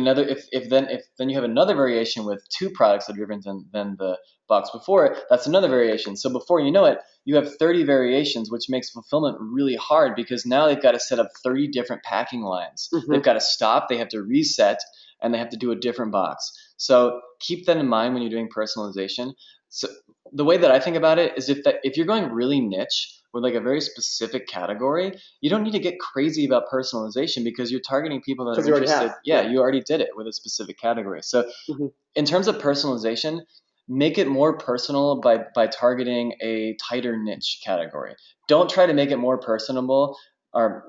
[SPEAKER 2] then you have another variation with two products that are different than the box before it, that's another variation. So before you know it, you have 30 variations, which makes fulfillment really hard because now they've got to set up 30 different packing lines. They've
[SPEAKER 1] Hmm.
[SPEAKER 2] got to stop, they have to reset, and they have to do a different box. So keep that in mind when you're doing personalization. So the way that I think about it is if you're going really niche with like a very specific category, you don't need to get crazy about personalization because you're targeting people that
[SPEAKER 1] Because
[SPEAKER 2] are
[SPEAKER 1] you already
[SPEAKER 2] interested.
[SPEAKER 1] have.
[SPEAKER 2] Yeah,
[SPEAKER 1] Yeah.
[SPEAKER 2] you already did it with a specific category. So
[SPEAKER 1] Hmm.
[SPEAKER 2] in terms of personalization, make it more personal by targeting a tighter niche category. Don't try to make it more personable or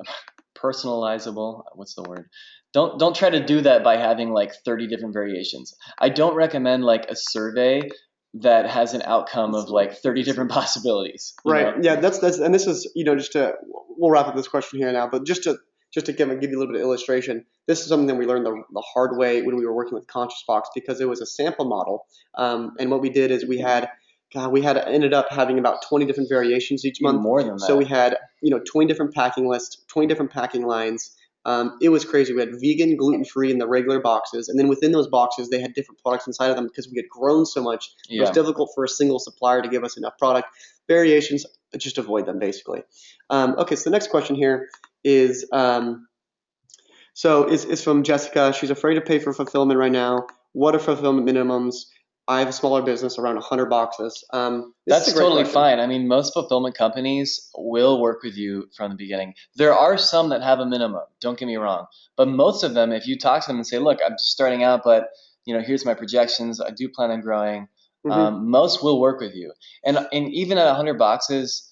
[SPEAKER 2] personalizable. What's the word? Don't try to do that by having like 30 different variations. I don't recommend like a survey that has an outcome of like 30 different possibilities, you
[SPEAKER 1] Right.
[SPEAKER 2] know?
[SPEAKER 1] Yeah. That's and this is just to we'll wrap up this question here now, but just to give you a little bit of illustration. This is something that we learned the hard way when we were working with ConsciousBox because it was a sample model. And what we did is we had ended up having about 20 different variations each
[SPEAKER 2] Even
[SPEAKER 1] month.
[SPEAKER 2] more than
[SPEAKER 1] So we
[SPEAKER 2] that.
[SPEAKER 1] had 20 different packing lists, 20 different packing lines. It was crazy. We had vegan, gluten-free in the regular boxes, and then within those boxes, they had different products inside of them because we had grown so much. It was
[SPEAKER 2] Yeah.
[SPEAKER 1] difficult for a single supplier to give us enough product. Variations, just avoid them basically. Okay, so the next question here is is from Jessica. She's afraid to pay for fulfillment right now. What are fulfillment minimums? I have a smaller business, around 100 boxes. This is a
[SPEAKER 2] That's
[SPEAKER 1] great
[SPEAKER 2] totally
[SPEAKER 1] question.
[SPEAKER 2] fine. I mean, most fulfillment companies will work with you from the beginning. There are some that have a minimum, don't get me wrong. But most of them, if you talk to them and say, look, I'm just starting out, but here's my projections. I do plan on growing.
[SPEAKER 1] Hmm.
[SPEAKER 2] Most will work with you. And even at 100 boxes,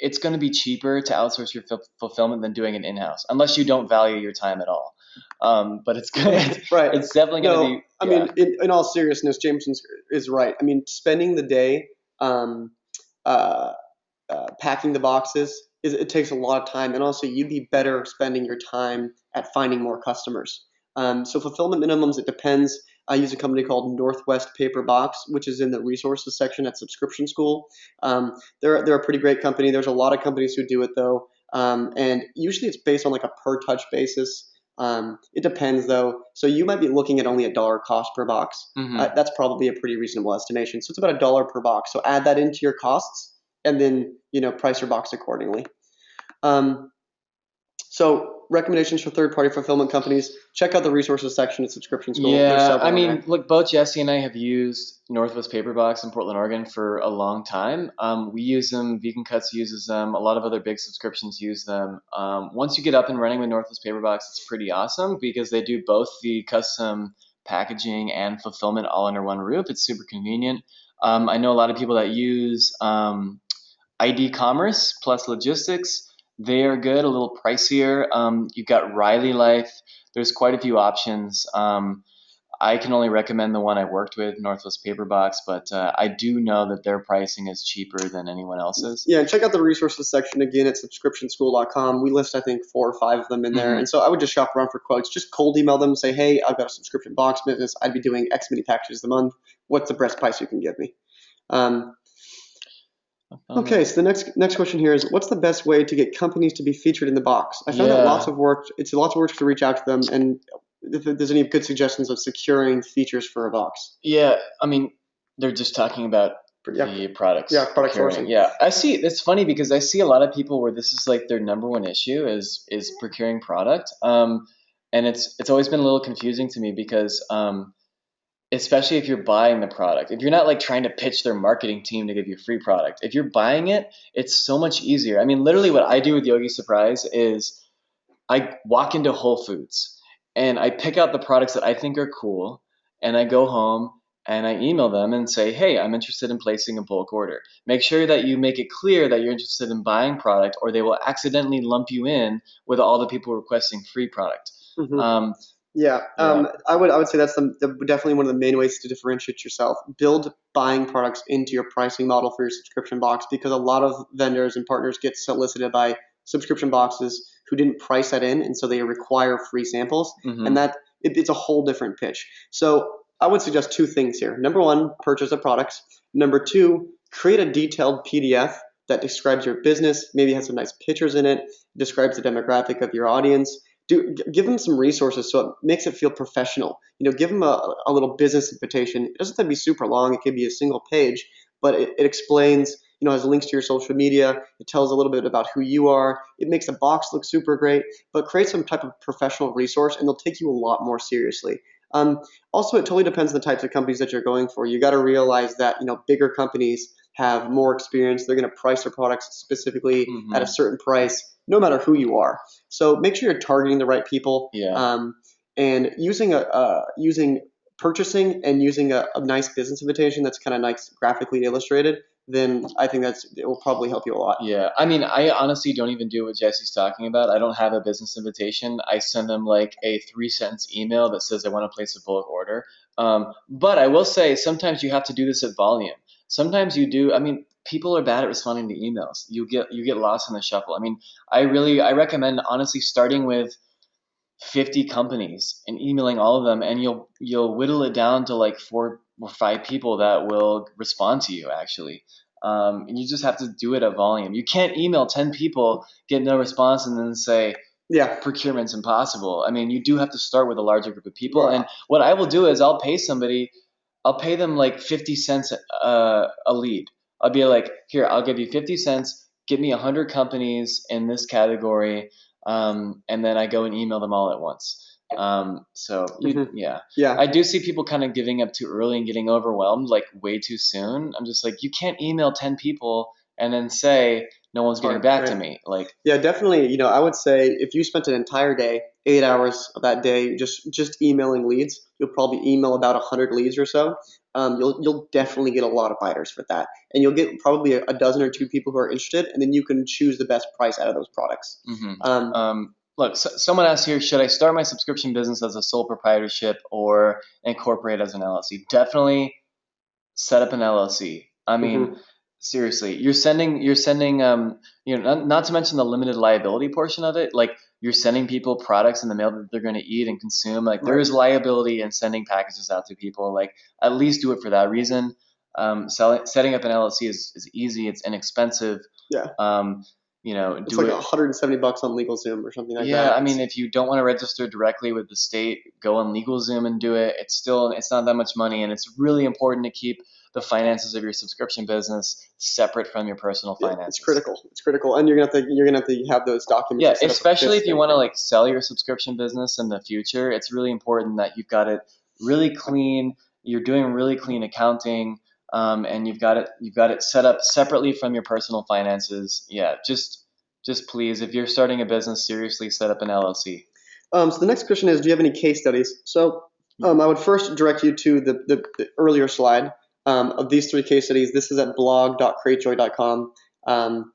[SPEAKER 2] it's going to be cheaper to outsource your fulfillment than doing it in-house, unless you don't value your time at all. But it's good.
[SPEAKER 1] Right.
[SPEAKER 2] It's definitely going to
[SPEAKER 1] No,
[SPEAKER 2] be,
[SPEAKER 1] I
[SPEAKER 2] yeah.
[SPEAKER 1] mean, in all seriousness, Jameson is right. I mean, spending the day um, uh, packing the boxes it takes a lot of time, and also you'd be better spending your time at finding more customers. So fulfillment minimums, it depends. I use a company called Northwest Paper Box, which is in the resources section at Subscription School. They're a pretty great company. There's a lot of companies who do it though, and usually it's based on like a per touch basis. It depends though. So you might be looking at only $1 cost per box.
[SPEAKER 2] Hmm.
[SPEAKER 1] That's probably a pretty reasonable estimation. So it's about $1 per box. So add that into your costs and then price your box accordingly. Um, so recommendations for third-party fulfillment companies: check out the resources section at Subscription School. There's
[SPEAKER 2] Yeah, I
[SPEAKER 1] several on
[SPEAKER 2] mean,
[SPEAKER 1] there.
[SPEAKER 2] look, both Jesse and I have used Northwest Paperbox in Portland, Oregon for a long time. We use them, Vegan Cuts uses them, a lot of other big subscriptions use them. Once you get up and running with Northwest Paperbox, it's pretty awesome because they do both the custom packaging and fulfillment all under one roof. It's super convenient. I know a lot of people that use ID Commerce plus Logistics. They are good, a little pricier. You've got Riley Life. There's quite a few options. I can only recommend the one I worked with, Northwest Paperbox, but I do know that their pricing is cheaper than anyone else's.
[SPEAKER 1] Yeah, and check out the resources section again at subscriptionschool.com. We list, I think, 4 or 5 of them in there.
[SPEAKER 2] Hmm.
[SPEAKER 1] And so I would just shop around for quotes. Just cold email them, say, hey, I've got a subscription box business. I'd be doing X many packages a month. What's the best price you can give me? Um, Okay, so the next question here is, what's the best way to get companies to be featured in the box? I found that
[SPEAKER 2] Yeah,
[SPEAKER 1] it's lots of work to reach out to them, and if there's any good suggestions of securing features for a box.
[SPEAKER 2] yeah. I mean, they're just talking about
[SPEAKER 1] Yeah,
[SPEAKER 2] the
[SPEAKER 1] yeah,
[SPEAKER 2] products
[SPEAKER 1] product
[SPEAKER 2] procuring.
[SPEAKER 1] sourcing.
[SPEAKER 2] Yeah, I see. It's funny because I see a lot of people where this is like their number one issue is procuring product. And it's always been a little confusing to me because especially if you're buying the product. If you're not like trying to pitch their marketing team to give you a free product, if you're buying it, it's so much easier. I mean, literally, what I do with Yogi Surprise is I walk into Whole Foods and I pick out the products that I think are cool, and I go home and I email them and say, hey, I'm interested in placing a bulk order. Make sure that you make it clear that you're interested in buying product, or they will accidentally lump you in with all the people requesting free product.
[SPEAKER 1] Hmm.
[SPEAKER 2] Um,
[SPEAKER 1] Yeah,
[SPEAKER 2] yeah.
[SPEAKER 1] I would say that's definitely one of the main ways to differentiate yourself. Build buying products into your pricing model for your subscription box, because a lot of vendors and partners get solicited by subscription boxes who didn't price that in, and so they require free samples, and
[SPEAKER 2] Hmm.
[SPEAKER 1] it's a whole different pitch. So I would suggest two things here. Number one, purchase the products. Number two, create a detailed PDF that describes your business, maybe has some nice pictures in it, describes the demographic of your audience. Give them some resources so it makes it feel professional. Give them a little business invitation. It doesn't have to be super long. It could be a single page, but it explains, has links to your social media. It tells a little bit about who you are. It makes the box look super great, but create some type of professional resource, and they'll take you a lot more seriously. Um, Also, it totally depends on the types of companies that you're going for. You got to realize that, bigger companies have more experience. They're going to price their products specifically at a
[SPEAKER 2] Hmm.
[SPEAKER 1] certain price, no matter who you are. So make sure you're targeting the right people,
[SPEAKER 2] Yeah.
[SPEAKER 1] and using purchasing and using a nice business invitation that's kind of nice graphically illustrated. Then I think it will probably help you a lot.
[SPEAKER 2] Yeah, I mean, I honestly don't even do what Jesse's talking about. I don't have a business invitation. I send them like a 3 sentence email that says I want to place a bulk order. But I will say sometimes you have to do this at volume. Sometimes you do. I mean, people are bad at responding to emails. You get lost in the shuffle. I mean, I recommend honestly starting with 50 companies and emailing all of them, and you'll whittle it down to like 4 or 5 people that will respond to you actually. And you just have to do it at volume. You can't email 10 people, get no response, and then say
[SPEAKER 1] Yeah.
[SPEAKER 2] procurement's impossible. I mean, you do have to start with a larger group of people. And
[SPEAKER 1] Well,
[SPEAKER 2] what I will do is I'll pay them like 50 cents a lead. I'll be like, here, I'll give you 50 cents, give me 100 companies in this category, and then I go and email them all at once.
[SPEAKER 1] mhm.
[SPEAKER 2] Yeah,
[SPEAKER 1] Yeah.
[SPEAKER 2] I do see people kind of giving up too early and getting overwhelmed like way too soon. I'm just like, you can't email 10 people and then say no one's
[SPEAKER 1] It's
[SPEAKER 2] getting
[SPEAKER 1] hard,
[SPEAKER 2] back to
[SPEAKER 1] right?
[SPEAKER 2] me. Like,
[SPEAKER 1] Yeah, definitely. I would say if you spent an entire day, 8 hours of that day, just emailing leads, you'll probably email about 100 leads or so. You'll definitely get a lot of buyers for that, and you'll get probably a dozen or two people who are interested, and then you can choose the best price out of those products.
[SPEAKER 2] hmm
[SPEAKER 1] Um,
[SPEAKER 2] Look, someone asked here, should I start my subscription business as a sole proprietorship or incorporate as an LLC? Definitely set up an LLC. I mean,
[SPEAKER 1] mhm.
[SPEAKER 2] seriously, you're sending not to mention the limited liability portion of it. Like you're sending people products in the mail that they're going to eat and consume. Like there
[SPEAKER 1] Right.
[SPEAKER 2] is liability in sending packages out to people. Like at least do it for that reason. Setting up an LLC is easy. It's inexpensive.
[SPEAKER 1] Yeah.
[SPEAKER 2] Um,
[SPEAKER 1] It's
[SPEAKER 2] do
[SPEAKER 1] like
[SPEAKER 2] it.
[SPEAKER 1] $170 on LegalZoom or something like
[SPEAKER 2] Yeah,
[SPEAKER 1] that.
[SPEAKER 2] I mean,
[SPEAKER 1] It's
[SPEAKER 2] if you don't want to register directly with the state, go on LegalZoom and do it. It's not that much money, and it's really important to keep the finances of your subscription business separate from your personal
[SPEAKER 1] Yeah, it's
[SPEAKER 2] finances.
[SPEAKER 1] critical. It's critical, and you're gonna have to have those documents
[SPEAKER 2] Yeah,
[SPEAKER 1] to set up a
[SPEAKER 2] especially if
[SPEAKER 1] business
[SPEAKER 2] you want to
[SPEAKER 1] bank.
[SPEAKER 2] like sell your subscription business in the future, it's really important that you've got it really clean. You're doing really clean accounting, and you've got it set up separately from your personal finances. Yeah, just please, if you're starting a business, seriously set up an LLC.
[SPEAKER 1] So the next question is, do you have any case studies? So I would first direct you to the earlier slide of these three case studies. This is at blog.cratejoy.com. Um,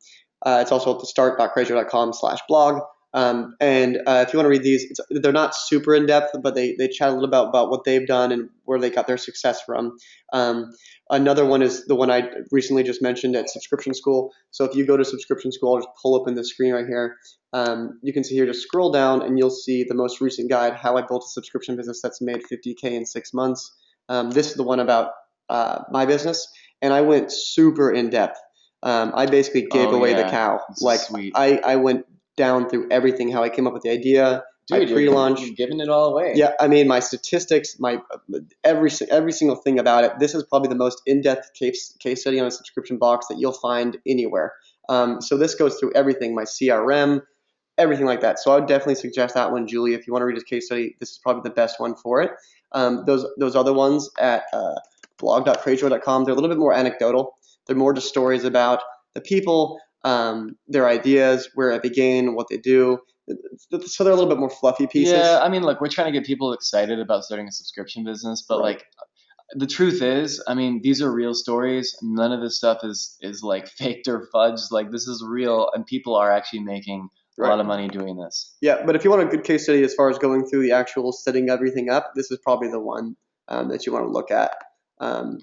[SPEAKER 1] it's also at the start.cratejoy.com/blog. And if you want to read these, they're not super in depth, but they chat a little about what they've done and where they got their success from. Um, Another one is the one I recently just mentioned at Subscription School. So if you go to Subscription School, I'll just pull up in the screen right here. You can see here, just scroll down and you'll see the most recent guide, how I built a subscription business that's made 50K in 6 months. This is the one about my business, and I went super in depth. I basically gave
[SPEAKER 2] Oh
[SPEAKER 1] away the
[SPEAKER 2] yeah,
[SPEAKER 1] cow.
[SPEAKER 2] this is
[SPEAKER 1] Like
[SPEAKER 2] sweet,
[SPEAKER 1] I went down through everything, how I came up with the idea, my
[SPEAKER 2] dude. You're
[SPEAKER 1] pre-launch.
[SPEAKER 2] giving it all away.
[SPEAKER 1] Yeah, I mean my statistics, my every single thing about it. This is probably the most in-depth case study on a subscription box that you'll find anywhere. So this goes through everything, my CRM, everything like that. So I would definitely suggest that one, Julie. If you want to read a case study, this is probably the best one for it. Those other ones at blog.cratejoy.com, they're a little bit more anecdotal. They're more just stories about the people, their ideas, where it began, what they do. So they're a little bit more fluffy
[SPEAKER 2] Yeah,
[SPEAKER 1] pieces.
[SPEAKER 2] I mean, look, we're trying to get people excited about starting a subscription business, but
[SPEAKER 1] Right.
[SPEAKER 2] like the truth is, I mean, these are real stories. None of this stuff is like faked or fudged. Like this is real, and people are actually making a
[SPEAKER 1] Right.
[SPEAKER 2] lot of money doing this.
[SPEAKER 1] Yeah, but if you want a good case study as far as going through the actual setting everything up, this is probably the one that you want to look at. Um,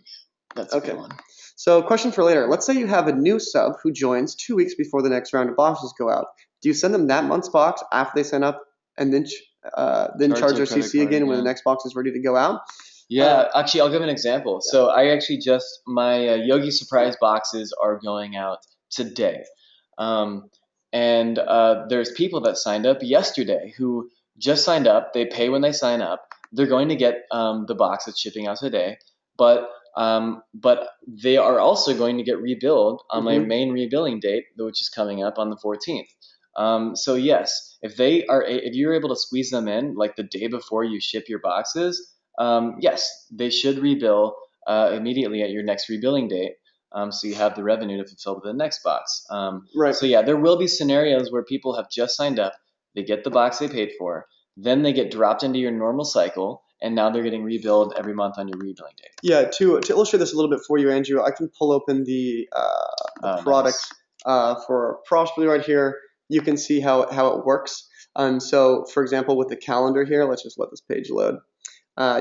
[SPEAKER 2] That's a good
[SPEAKER 1] okay.
[SPEAKER 2] one.
[SPEAKER 1] So, question for later. Let's say you have a new sub who joins 2 weeks before the next round of boxes go out. Do you send them that month's box after they sign up, and then
[SPEAKER 2] Charge
[SPEAKER 1] charge
[SPEAKER 2] their
[SPEAKER 1] their
[SPEAKER 2] credit
[SPEAKER 1] CC
[SPEAKER 2] card,
[SPEAKER 1] again when the
[SPEAKER 2] yeah.
[SPEAKER 1] next box is ready to go out? Uh,
[SPEAKER 2] Yeah, actually, I'll give an example.
[SPEAKER 1] yeah.
[SPEAKER 2] So I actually just my Yogi Surprise boxes are going out today, um, and there's people that signed up yesterday who just signed up. They pay when they sign up. They're going to get the box that's shipping out today, but they are also going to get rebilled on my
[SPEAKER 1] Hmm.
[SPEAKER 2] main rebilling date, which is coming up on the 14th. So yes, if you're able to squeeze them in like the day before you ship your boxes, yes, they should rebill immediately at your next rebilling date, so you have the revenue to fulfill the next box.
[SPEAKER 1] Right.
[SPEAKER 2] So yeah, there will be scenarios where people have just signed up, they get the box they paid for, then they get dropped into your normal cycle, and now they're getting rebilled every month on your rebilling date.
[SPEAKER 1] Yeah. To illustrate this a little bit for you, Andrew, I can pull open the
[SPEAKER 2] Oh,
[SPEAKER 1] product
[SPEAKER 2] nice.
[SPEAKER 1] for Prosperly right here. You can see how it works. So, for example, with the calendar here, let's just let this page load.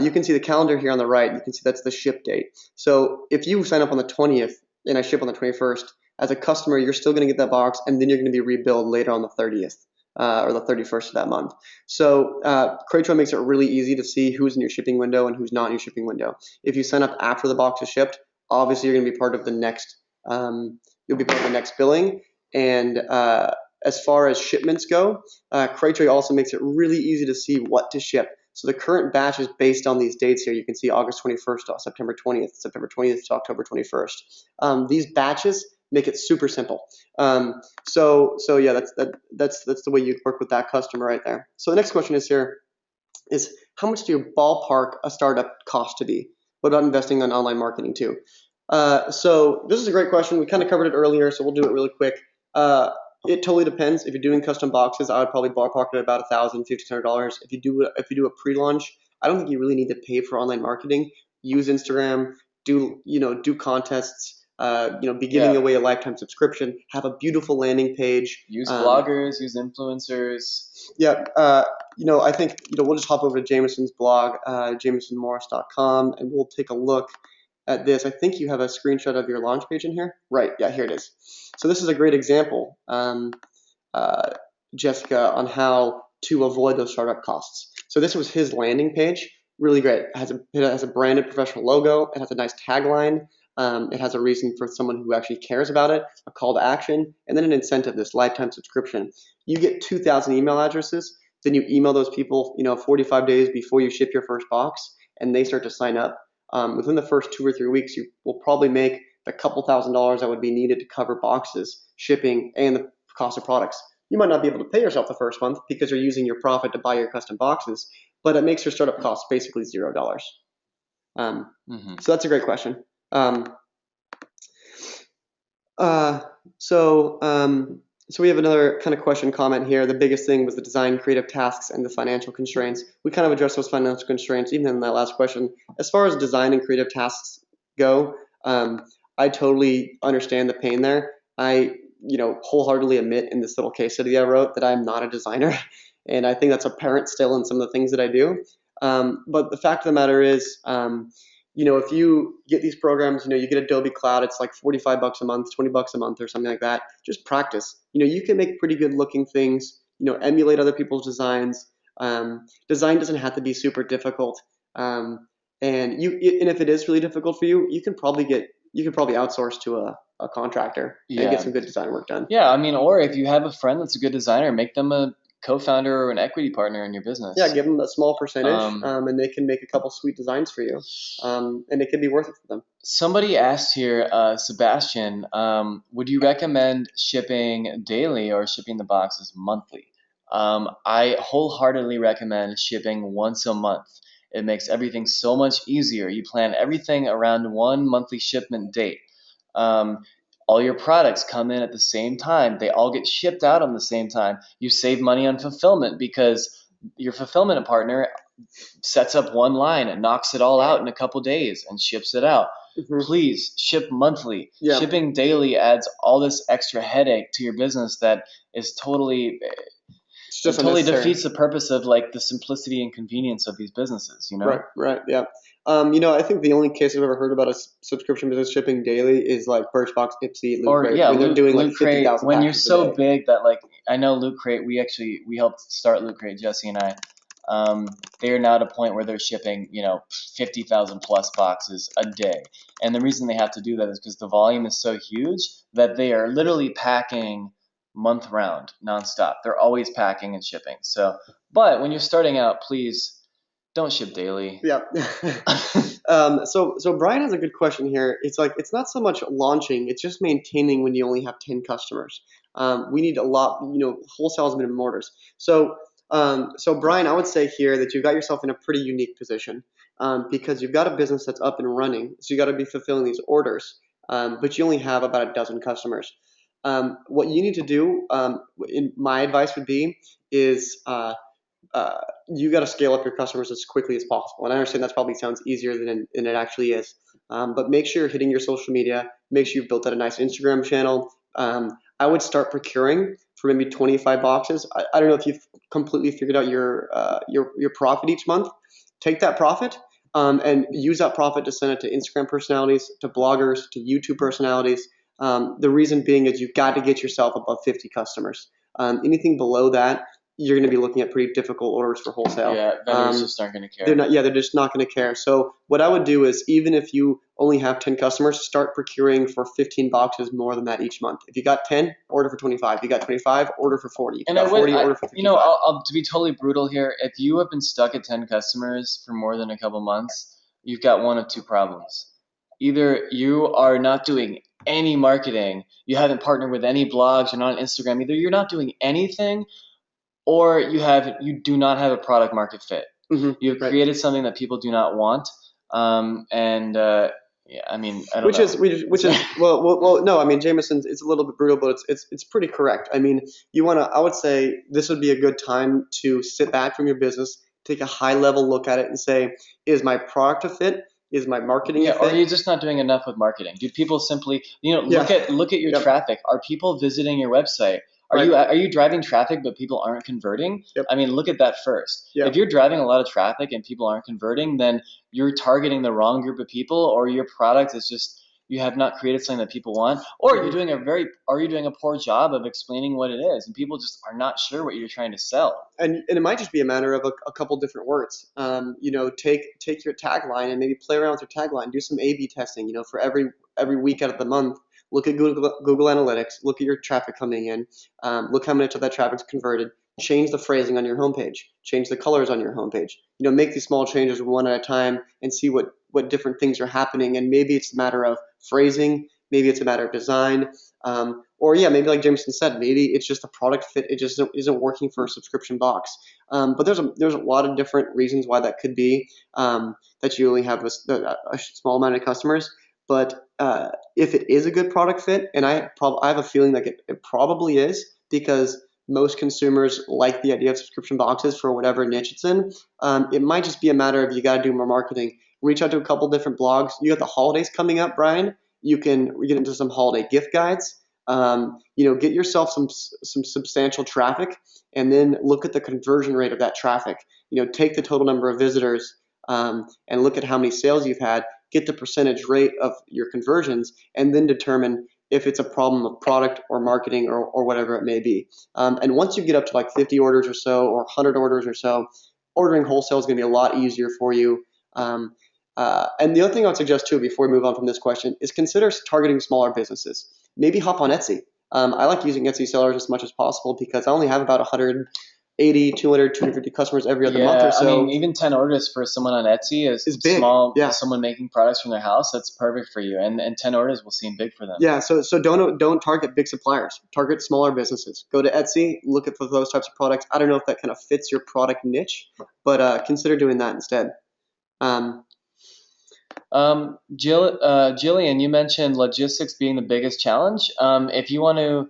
[SPEAKER 1] You can see the calendar here on the right. You can see that's the ship date. So if you sign up on the 20th and I ship on the 21st, as a customer, you're still going to get that box, and then you're going to be rebilled later on the 30th or the 31st of that month. So Cratejoy makes it really easy to see who's in your shipping window and who's not in your shipping window. If you sign up after the box is shipped, obviously you're going to be part of the next. You'll be part of the next billing. And as far as shipments go, Cratejoy also makes it really easy to see what to ship. So the current batch is based on these dates here. You can see August 21st to September 20th, September 20th to October 21st. These batches make it super simple. So yeah, that's the way you work with that customer right there. So the next question is here is how much do you ballpark a startup cost to be? What about investing on online marketing too? So this is a great question. We kind of covered it earlier, so we'll do it really quick. It totally depends. If you're doing custom boxes, I would probably ballpark it at about $1,000, $1,500. If you do a pre-launch, I don't think you really need to pay for online marketing. Use Instagram, do contests, be giving
[SPEAKER 2] Yeah,
[SPEAKER 1] away a lifetime subscription. Have a beautiful landing page.
[SPEAKER 2] use bloggers, use influencers.
[SPEAKER 1] Yeah, I think we'll just hop over to Jameson's blog, jamesonmorris.com, and we'll take a look at this. I think you have a screenshot of your launch page in here. Right, yeah, here it is. So this is a great example, uh, Jessica, on how to avoid those startup costs. So this was his landing page. Really great. It has a branded professional logo. It has a nice tagline. It has a reason for someone who actually cares about it, a call to action, and then an incentive, this lifetime subscription. You get 2,000 email addresses, then you email those people, 45 days before you ship your first box, and they start to sign up. Within the first 2 or 3 weeks, you will probably make the couple $1,000s that would be needed to cover boxes, shipping, and the cost of products. You might not be able to pay yourself the first month because you're using your profit to buy your custom boxes, but it makes your startup costs basically $0. So that's a great question. Um, uh, so, um, so we have another kind of question comment here. The biggest thing was the design, creative tasks, and the financial constraints. We kind of addressed those financial constraints even in that last question. As far as design and creative tasks go, I totally understand the pain there. I, wholeheartedly admit in this little case study I wrote that I'm not a designer, and I think that's apparent still in some of the things that I do. But the fact of the matter is, if you get these programs, you get Adobe Cloud, it's like 45 bucks a month, 20 bucks a month or something like that. Just practice. You can make pretty good looking things, emulate other people's designs. Design doesn't have to be super difficult. And if it is really difficult for you, you can probably outsource to a contractor and get
[SPEAKER 2] Yeah.
[SPEAKER 1] some good design work done.
[SPEAKER 2] Yeah, I mean, or if you have a friend that's a good designer, make them a co-founder or an equity partner in your
[SPEAKER 1] Yeah,
[SPEAKER 2] business.
[SPEAKER 1] give them a small percentage,
[SPEAKER 2] Um,
[SPEAKER 1] and they can make a couple sweet designs for you, and it can be worth it for them.
[SPEAKER 2] Somebody asked here, Sebastian, would you recommend shipping daily or shipping the boxes monthly? I wholeheartedly recommend shipping once a month. It makes everything so much easier. You plan everything around one monthly shipment date. Um, all your products come in at the same time. They all get shipped out on the same time. You save money on fulfillment because your fulfillment partner sets up one line and knocks it all out in a couple days and ships it out.
[SPEAKER 1] Hmm.
[SPEAKER 2] Please ship monthly.
[SPEAKER 1] Yeah.
[SPEAKER 2] Shipping daily adds all this extra headache to your business that is totally
[SPEAKER 1] It's
[SPEAKER 2] it
[SPEAKER 1] just
[SPEAKER 2] totally
[SPEAKER 1] unnecessary.
[SPEAKER 2] defeats the purpose of like the simplicity and convenience of these businesses, you
[SPEAKER 1] Right,
[SPEAKER 2] know?
[SPEAKER 1] right, yeah. I think the only case I've ever heard about a subscription business shipping daily is like Birchbox, Ipsy, Loot
[SPEAKER 2] Or
[SPEAKER 1] Crate,
[SPEAKER 2] yeah,
[SPEAKER 1] when they're doing like
[SPEAKER 2] Loot Crate.
[SPEAKER 1] 50,000
[SPEAKER 2] When you're
[SPEAKER 1] packages a
[SPEAKER 2] so
[SPEAKER 1] day.
[SPEAKER 2] big that like I know Loot Crate. We helped start Loot Crate, Jesse and I. They are now at a point where they're shipping 50,000 plus boxes a day, and the reason they have to do that is because the volume is so huge that they are literally packing month round nonstop. They're always packing and shipping. So, but when you're starting out, please don't ship daily.
[SPEAKER 1] Yeah. So Brian has a good question here. It's like it's not so much launching; it's just maintaining when you only have 10 customers. We need a lot, wholesale has minimum orders. So Brian, I would say here that you've got yourself in a pretty unique position because you've got a business that's up and running, so you got to be fulfilling these orders, but you only have about a dozen customers. What you need to do, in my advice would be, is uh, you got to scale up your customers as quickly as possible. And I understand that probably sounds easier than it actually is. But make sure you're hitting your social media. Make sure you've built out a nice Instagram channel. I would start procuring for maybe 25 boxes. I don't know if you've completely figured out your profit each month. Take that profit and use that profit to send it to Instagram personalities, to bloggers, to YouTube personalities. The reason being is you've got to get yourself above 50 customers. Anything below that, you're going to be looking at pretty difficult orders for wholesale.
[SPEAKER 2] Yeah, vendors just aren't going to
[SPEAKER 1] They're
[SPEAKER 2] care.
[SPEAKER 1] not, yeah, they're just not going to care. So what I would do is even if you only have 10 customers, start procuring for 15 boxes more than that each month. If you got 10, order for 25. If you got 25, order for 40. If you
[SPEAKER 2] And I
[SPEAKER 1] got
[SPEAKER 2] would,
[SPEAKER 1] 40, order for
[SPEAKER 2] I'll to be totally brutal here. If you have been stuck at 10 customers for more than a couple months, you've got one of two problems. Either you are not doing any marketing, you haven't partnered with any blogs, you're not on Instagram, either you're not doing anything, or you do not have a product market fit.
[SPEAKER 1] 55.
[SPEAKER 2] You have
[SPEAKER 1] Right.
[SPEAKER 2] created something that people do not want. And yeah, I mean, I don't
[SPEAKER 1] Which is
[SPEAKER 2] know.
[SPEAKER 1] which is well no, I mean Jameson's it's a little bit brutal, but it's pretty correct. I mean, I would say this would be a good time to sit back from your business, take a high level look at it, and say, is my product a fit? Is my marketing a
[SPEAKER 2] Yeah, or are
[SPEAKER 1] fit?
[SPEAKER 2] you just not doing enough with marketing? Do people simply,
[SPEAKER 1] Yeah.
[SPEAKER 2] look at your
[SPEAKER 1] Yep.
[SPEAKER 2] traffic. Are people visiting your website?
[SPEAKER 1] Right.
[SPEAKER 2] Are you driving traffic but people aren't converting?
[SPEAKER 1] Yep.
[SPEAKER 2] I mean, look at that first.
[SPEAKER 1] Yeah.
[SPEAKER 2] If you're driving a lot of traffic and people aren't converting, then you're targeting the wrong group of people, or your product is just you have not created something that people want, or
[SPEAKER 1] Mhm.
[SPEAKER 2] are you doing a poor job of explaining what it is, and people just are not sure what you're trying to sell.
[SPEAKER 1] And it might just be a matter of a couple different words. Take your tagline and maybe play around with your tagline. Do some A/B testing. For every week out of the month, look at Google Analytics. Look at your traffic coming in. Look how much of that traffic's converted. Change the phrasing on your homepage. Change the colors on your homepage. Make these small changes one at a time and see what different things are happening. And maybe it's a matter of phrasing. Maybe it's a matter of design. Or yeah, maybe like Jameson said, maybe it's just a product fit. It just isn't working for a subscription box. But there's a lot of different reasons why that could be, that you only have a small amount of customers. But if it is a good product fit, and I have a feeling that it probably is, because most consumers like the idea of subscription boxes for whatever niche it's in. It might just be a matter of you got to do more marketing. Reach out to a couple different blogs. You got the holidays coming up, Brian. You can get into some holiday gift guides. Get yourself some substantial traffic, and then look at the conversion rate of that traffic. Take the total number of visitors, and look at how many sales you've had. Get the percentage rate of your conversions, and then determine if it's a problem of product or marketing or whatever it may be. And once you get up to like 50 orders or so, or 100 orders or so, ordering wholesale is going to be a lot easier for you. And the other thing I would suggest too, before we move on from this question, is consider targeting smaller businesses. Maybe hop on Etsy. I like using Etsy sellers as much as possible because I only have about 180, 200, 250 customers every other month or
[SPEAKER 2] Yeah, I
[SPEAKER 1] so.
[SPEAKER 2] mean, even 10 orders for someone on Etsy is
[SPEAKER 1] Big.
[SPEAKER 2] small.
[SPEAKER 1] Yeah.
[SPEAKER 2] Someone making products from their house, that's perfect for you. And 10 orders will seem big for them.
[SPEAKER 1] Yeah, so don't target big suppliers. Target smaller businesses. Go to Etsy, look at those types of products. I don't know if that kind of fits your product niche, but consider doing that instead. Um,
[SPEAKER 2] Jillian, you mentioned logistics being the biggest challenge. If you want to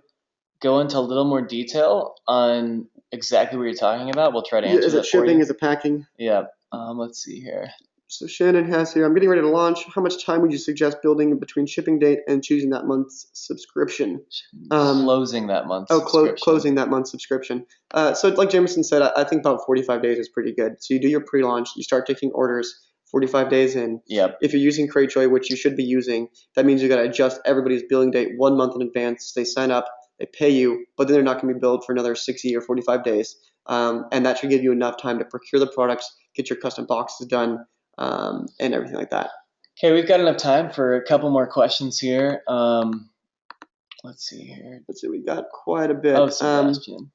[SPEAKER 2] go into a little more detail on exactly what you're talking about, we'll try to
[SPEAKER 1] yeah,
[SPEAKER 2] answer
[SPEAKER 1] is it
[SPEAKER 2] that for you.
[SPEAKER 1] shipping? Is it packing?
[SPEAKER 2] Yeah. Let's see here.
[SPEAKER 1] So Shannon has here, I'm getting ready to launch. How much time would you suggest building between shipping date and choosing that month's subscription?
[SPEAKER 2] Closing that month's subscription.
[SPEAKER 1] Closing that month's subscription. So like Jameson said, I think about 45 days is pretty good. So you do your pre-launch, you start taking orders 45 days in.
[SPEAKER 2] Yep.
[SPEAKER 1] If you're using Cratejoy, which you should be using, that means you got to adjust everybody's billing date 1 month in advance. They sign up, they pay you, but then they're not going to be billed for another 60 or 45 days. And that should give you enough time to procure the products, get your custom boxes done, and everything like that.
[SPEAKER 2] Okay, we've got enough time for a couple more questions here. Let's see here.
[SPEAKER 1] Let's see, we got quite a bit.
[SPEAKER 2] Oh, Sebastian.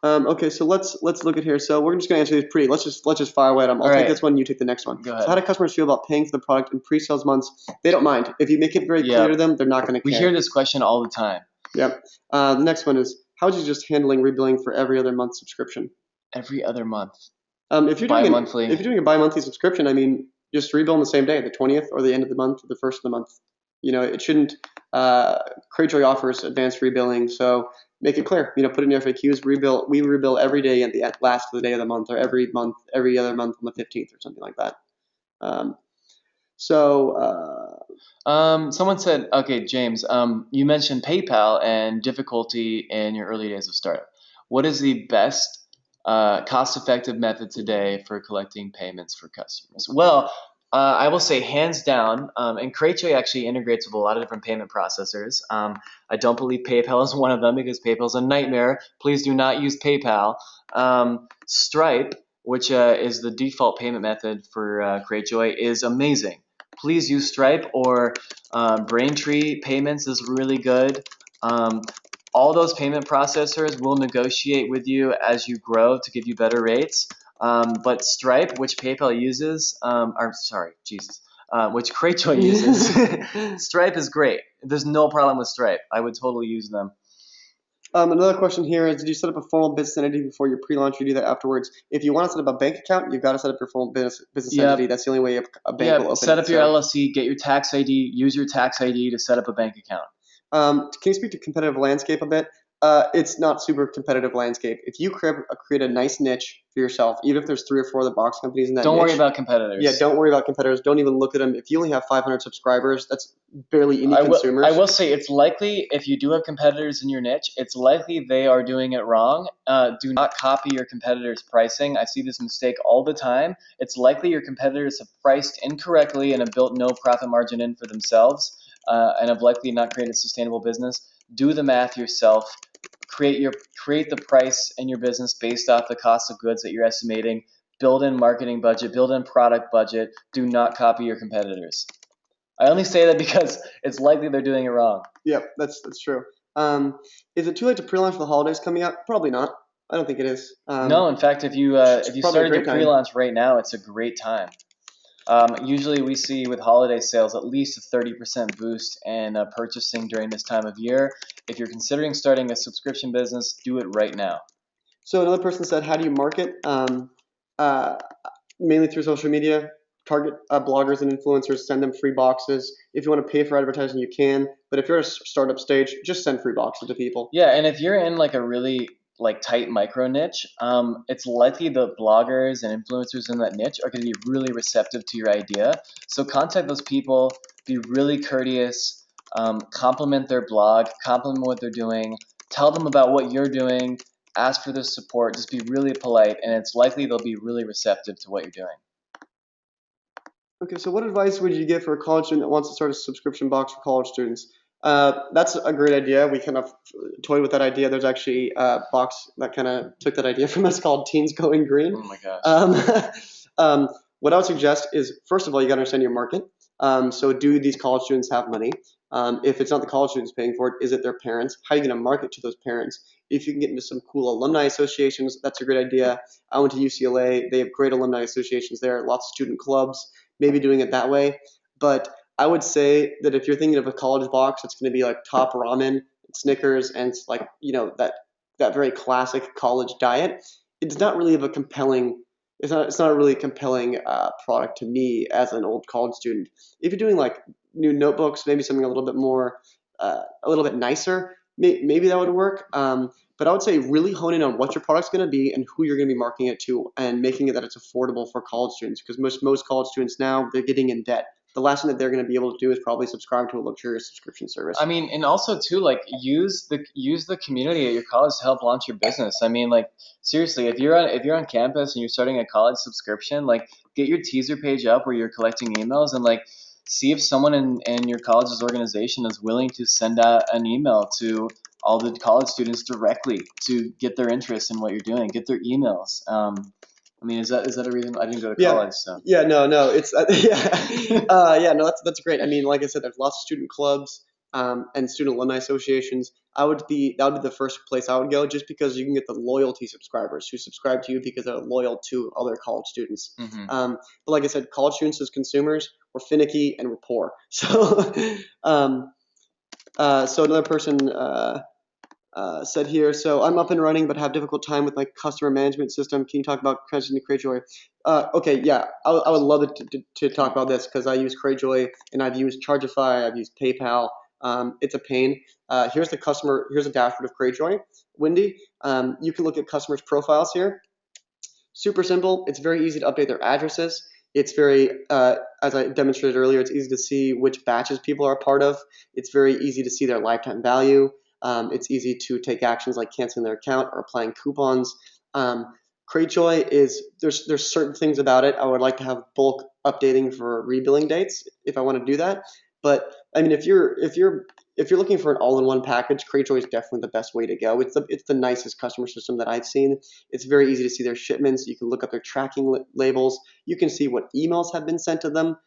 [SPEAKER 1] Okay, so let's look at here. So we're just gonna answer these pretty. Let's just fire away at them. I'll take this one, you take the next one.
[SPEAKER 2] Go ahead.
[SPEAKER 1] So how do customers feel about paying for the product in pre-sales months? They don't mind. If you make it very clear to them, they're not gonna care.
[SPEAKER 2] We hear this question all the time.
[SPEAKER 1] Yep. The next one is, how would you just handling rebilling for every other month subscription?
[SPEAKER 2] Every other month.
[SPEAKER 1] If you're doing a bi-monthly subscription, I mean, just rebill on the same day, the 20th or the end of the month or the first of the month. You know, it shouldn't. Cratejoy offers advanced rebilling, so make it clear. You know, put in your FAQs. We rebill every day at the last of the day of the month, or every other month on the 15th, or something like that.
[SPEAKER 2] Someone said, okay, James, you mentioned PayPal and difficulty in your early days of startup. What is the best cost-effective method today for collecting payments for customers? Well, I will say hands down, and Cratejoy actually integrates with a lot of different payment processors. I don't believe PayPal is one of them because PayPal is a nightmare. Please do not use PayPal. Stripe, which is the default payment method for Cratejoy, is amazing. Please use Stripe, or Braintree Payments is really good. All those payment processors will negotiate with you as you grow to give you better rates. But Stripe, which PayPal uses, which Cratejoy uses, Stripe is great. There's no problem with Stripe. I would totally use them.
[SPEAKER 1] Another question here is, did you set up a formal business entity before your pre-launch? You do that afterwards. If you want to set up a bank account, you've got to set up your formal business entity. That's the only way a bank will open.
[SPEAKER 2] Set up your LLC, get your tax ID, use your tax ID to set up a bank account.
[SPEAKER 1] Can you speak to competitive landscape a bit? It's not super competitive landscape. If you create a nice niche for yourself, even if there's 3 or 4 other box companies in that niche.
[SPEAKER 2] Don't worry about competitors.
[SPEAKER 1] Yeah, don't worry about competitors. Don't even look at them. If you only have 500 subscribers, that's barely any consumers.
[SPEAKER 2] I will say it's likely, if you do have competitors in your niche, it's likely they are doing it wrong. Do not copy your competitors' pricing. I see this mistake all the time. It's likely your competitors have priced incorrectly and have built no profit margin in for themselves, and have likely not created a sustainable business. Do the math yourself. Create the price in your business based off the cost of goods that you're estimating. Build in marketing budget, build in product budget. Do not copy your competitors. I only say that because it's likely they're doing it wrong.
[SPEAKER 1] Yep, that's true. Is it too late to pre-launch for the holidays coming up? Probably not. I don't think it is.
[SPEAKER 2] No, in fact, if you started to pre-launch right now, it's a great time. Usually we see with holiday sales at least a 30% boost in purchasing during this time of year. If you're considering starting a subscription business, do it right now.
[SPEAKER 1] So another person said, how do you market? Mainly through social media. Target bloggers and influencers, send them free boxes. If you want to pay for advertising, you can. But if you're at a startup stage, just send free boxes to people.
[SPEAKER 2] Yeah, and if you're in like a really tight micro niche, it's likely the bloggers and influencers in that niche are going to be really receptive to your idea. So contact those people, be really courteous, compliment their blog, compliment what they're doing, tell them about what you're doing, ask for their support, just be really polite, and it's likely they'll be really receptive to what you're doing.
[SPEAKER 1] Okay, so what advice would you give for a college student that wants to start a subscription box for college students? That's a great idea. We kind of toyed with that idea. There's actually a box that kind of took that idea from us called Teens Going Green.
[SPEAKER 2] Oh my gosh.
[SPEAKER 1] What I would suggest is, first of all, you got to understand your market. So do these college students have money? If it's not the college students paying for it, is it their parents? How are you going to market to those parents? If you can get into some cool alumni associations, that's a great idea. I went to UCLA. They have great alumni associations there, lots of student clubs, maybe doing it that way. But I would say that if you're thinking of a college box, it's going to be like Top Ramen, Snickers, and it's like, that very classic college diet. It's not really of a compelling it's not a really compelling product to me as an old college student. If you're doing like new notebooks, maybe something a little bit more, a little bit nicer, maybe that would work. But I would say really hone in on what your product's going to be and who you're going to be marketing it to, and making it that it's affordable for college students. Because most college students now, they're getting in debt. The last thing that they're going to be able to do is probably subscribe to a luxurious subscription service.
[SPEAKER 2] I mean, and also too, like use the community at your college to help launch your business. I mean, like seriously, if you're on campus and you're starting a college subscription, like get your teaser page up where you're collecting emails, and like see if someone in your college's organization is willing to send out an email to all the college students directly to get their interest in what you're doing, get their emails. I mean, is that a reason? I didn't go to
[SPEAKER 1] Yeah,
[SPEAKER 2] college, so.
[SPEAKER 1] yeah, no, it's yeah, yeah, no, that's great. I mean, like I said, there's lots of student clubs and student alumni associations. That would be the first place I would go, just because you can get the loyalty subscribers who subscribe to you because they're loyal to other college students.
[SPEAKER 2] Hmm.
[SPEAKER 1] But like I said, college students as consumers, we're finicky and we're poor. So, so another person said here, so I'm up and running, but have difficult time with my customer management system. Can you talk about transitioning to Cratejoy? Okay, yeah, I would love it to talk about this, because I use Cratejoy and I've used Chargeify, I've used PayPal. It's a pain. Here's a dashboard of Cratejoy, Wendy. You can look at customers' profiles here. Super simple. It's very easy to update their addresses. It's very, as I demonstrated earlier, it's easy to see which batches people are a part of. It's very easy to see their lifetime value. It's easy to take actions like canceling their account or applying coupons. Cratejoy there's certain things about it. I would like to have bulk updating for rebilling dates if I want to do that. But I mean, if you're looking for an all-in-one package, Cratejoy is definitely the best way to go. It's the nicest customer system that I've seen. It's very easy to see their shipments. You can look up their tracking labels. You can see what emails have been sent to them.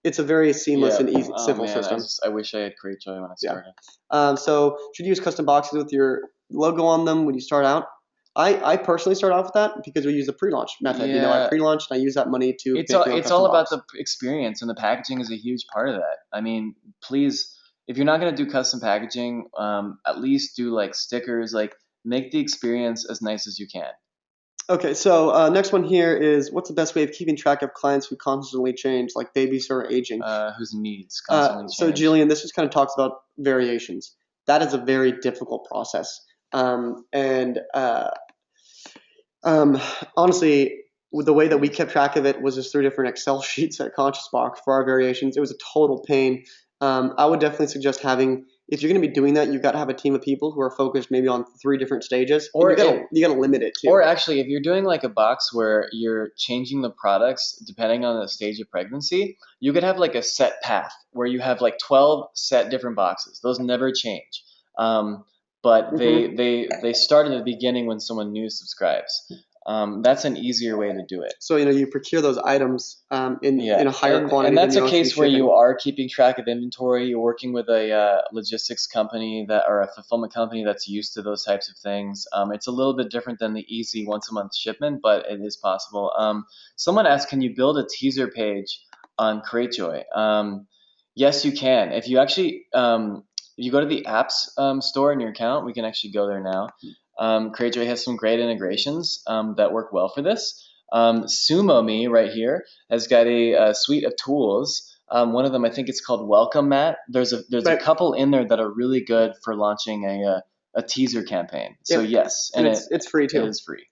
[SPEAKER 1] It's a very seamless
[SPEAKER 2] Yeah.
[SPEAKER 1] and easy,
[SPEAKER 2] Oh
[SPEAKER 1] simple
[SPEAKER 2] man,
[SPEAKER 1] system.
[SPEAKER 2] I wish I had Cratejoy when I
[SPEAKER 1] Yeah.
[SPEAKER 2] started.
[SPEAKER 1] So should you use custom boxes with your logo on them when you start out? I personally start off with that because we use the pre-launch method. I
[SPEAKER 2] Yeah,
[SPEAKER 1] pre-launch and I use that money to make a
[SPEAKER 2] it's
[SPEAKER 1] custom
[SPEAKER 2] all about
[SPEAKER 1] box.
[SPEAKER 2] the experience, and the packaging is a huge part of that. I mean, please, if you're not gonna do custom packaging, at least do like stickers, like make the experience as nice as you can.
[SPEAKER 1] Okay, so next one here is, what's the best way of keeping track of clients who constantly change, like babies who are aging?
[SPEAKER 2] Whose needs constantly
[SPEAKER 1] So
[SPEAKER 2] change.
[SPEAKER 1] Jillian, this just kind of talks about variations. That is a very difficult process. And um, honestly, with the way that we kept track of it was just 3 different Excel sheets at ConsciousBox for our variations. It was a total pain. I would definitely suggest if you're going to be doing that, you've got to have a team of people who are focused maybe on 3 different stages, and
[SPEAKER 2] Or
[SPEAKER 1] you got to limit it too.
[SPEAKER 2] Or actually, if you're doing like a box where you're changing the products depending on the stage of pregnancy, you could have like a set path where you have like 12 set different boxes. Those never change. Um, but
[SPEAKER 1] Hmm.
[SPEAKER 2] they start at the beginning when someone new subscribes. That's an easier way to do it.
[SPEAKER 1] So you procure those items
[SPEAKER 2] Yeah,
[SPEAKER 1] in a higher
[SPEAKER 2] and
[SPEAKER 1] quantity than
[SPEAKER 2] that's a
[SPEAKER 1] you're actually
[SPEAKER 2] case where
[SPEAKER 1] shipping.
[SPEAKER 2] you are keeping track of inventory. You're working with a logistics company that or a fulfillment company that's used to those types of things. It's a little bit different than the easy once a month shipment, but it is possible. Someone asked, can you build a teaser page on Cratejoy? Yes, you can. If you go to the apps store in your account, we can actually go there now. Cratejoy has some great integrations that work well for this. SumoMe right here has got a suite of tools. One of them, I think it's called Welcome Mat. There's a
[SPEAKER 1] Right.
[SPEAKER 2] couple in there that are really good for launching a teaser campaign. So
[SPEAKER 1] Yep.
[SPEAKER 2] yes,
[SPEAKER 1] And
[SPEAKER 2] and
[SPEAKER 1] it's free
[SPEAKER 2] it
[SPEAKER 1] too.
[SPEAKER 2] is free.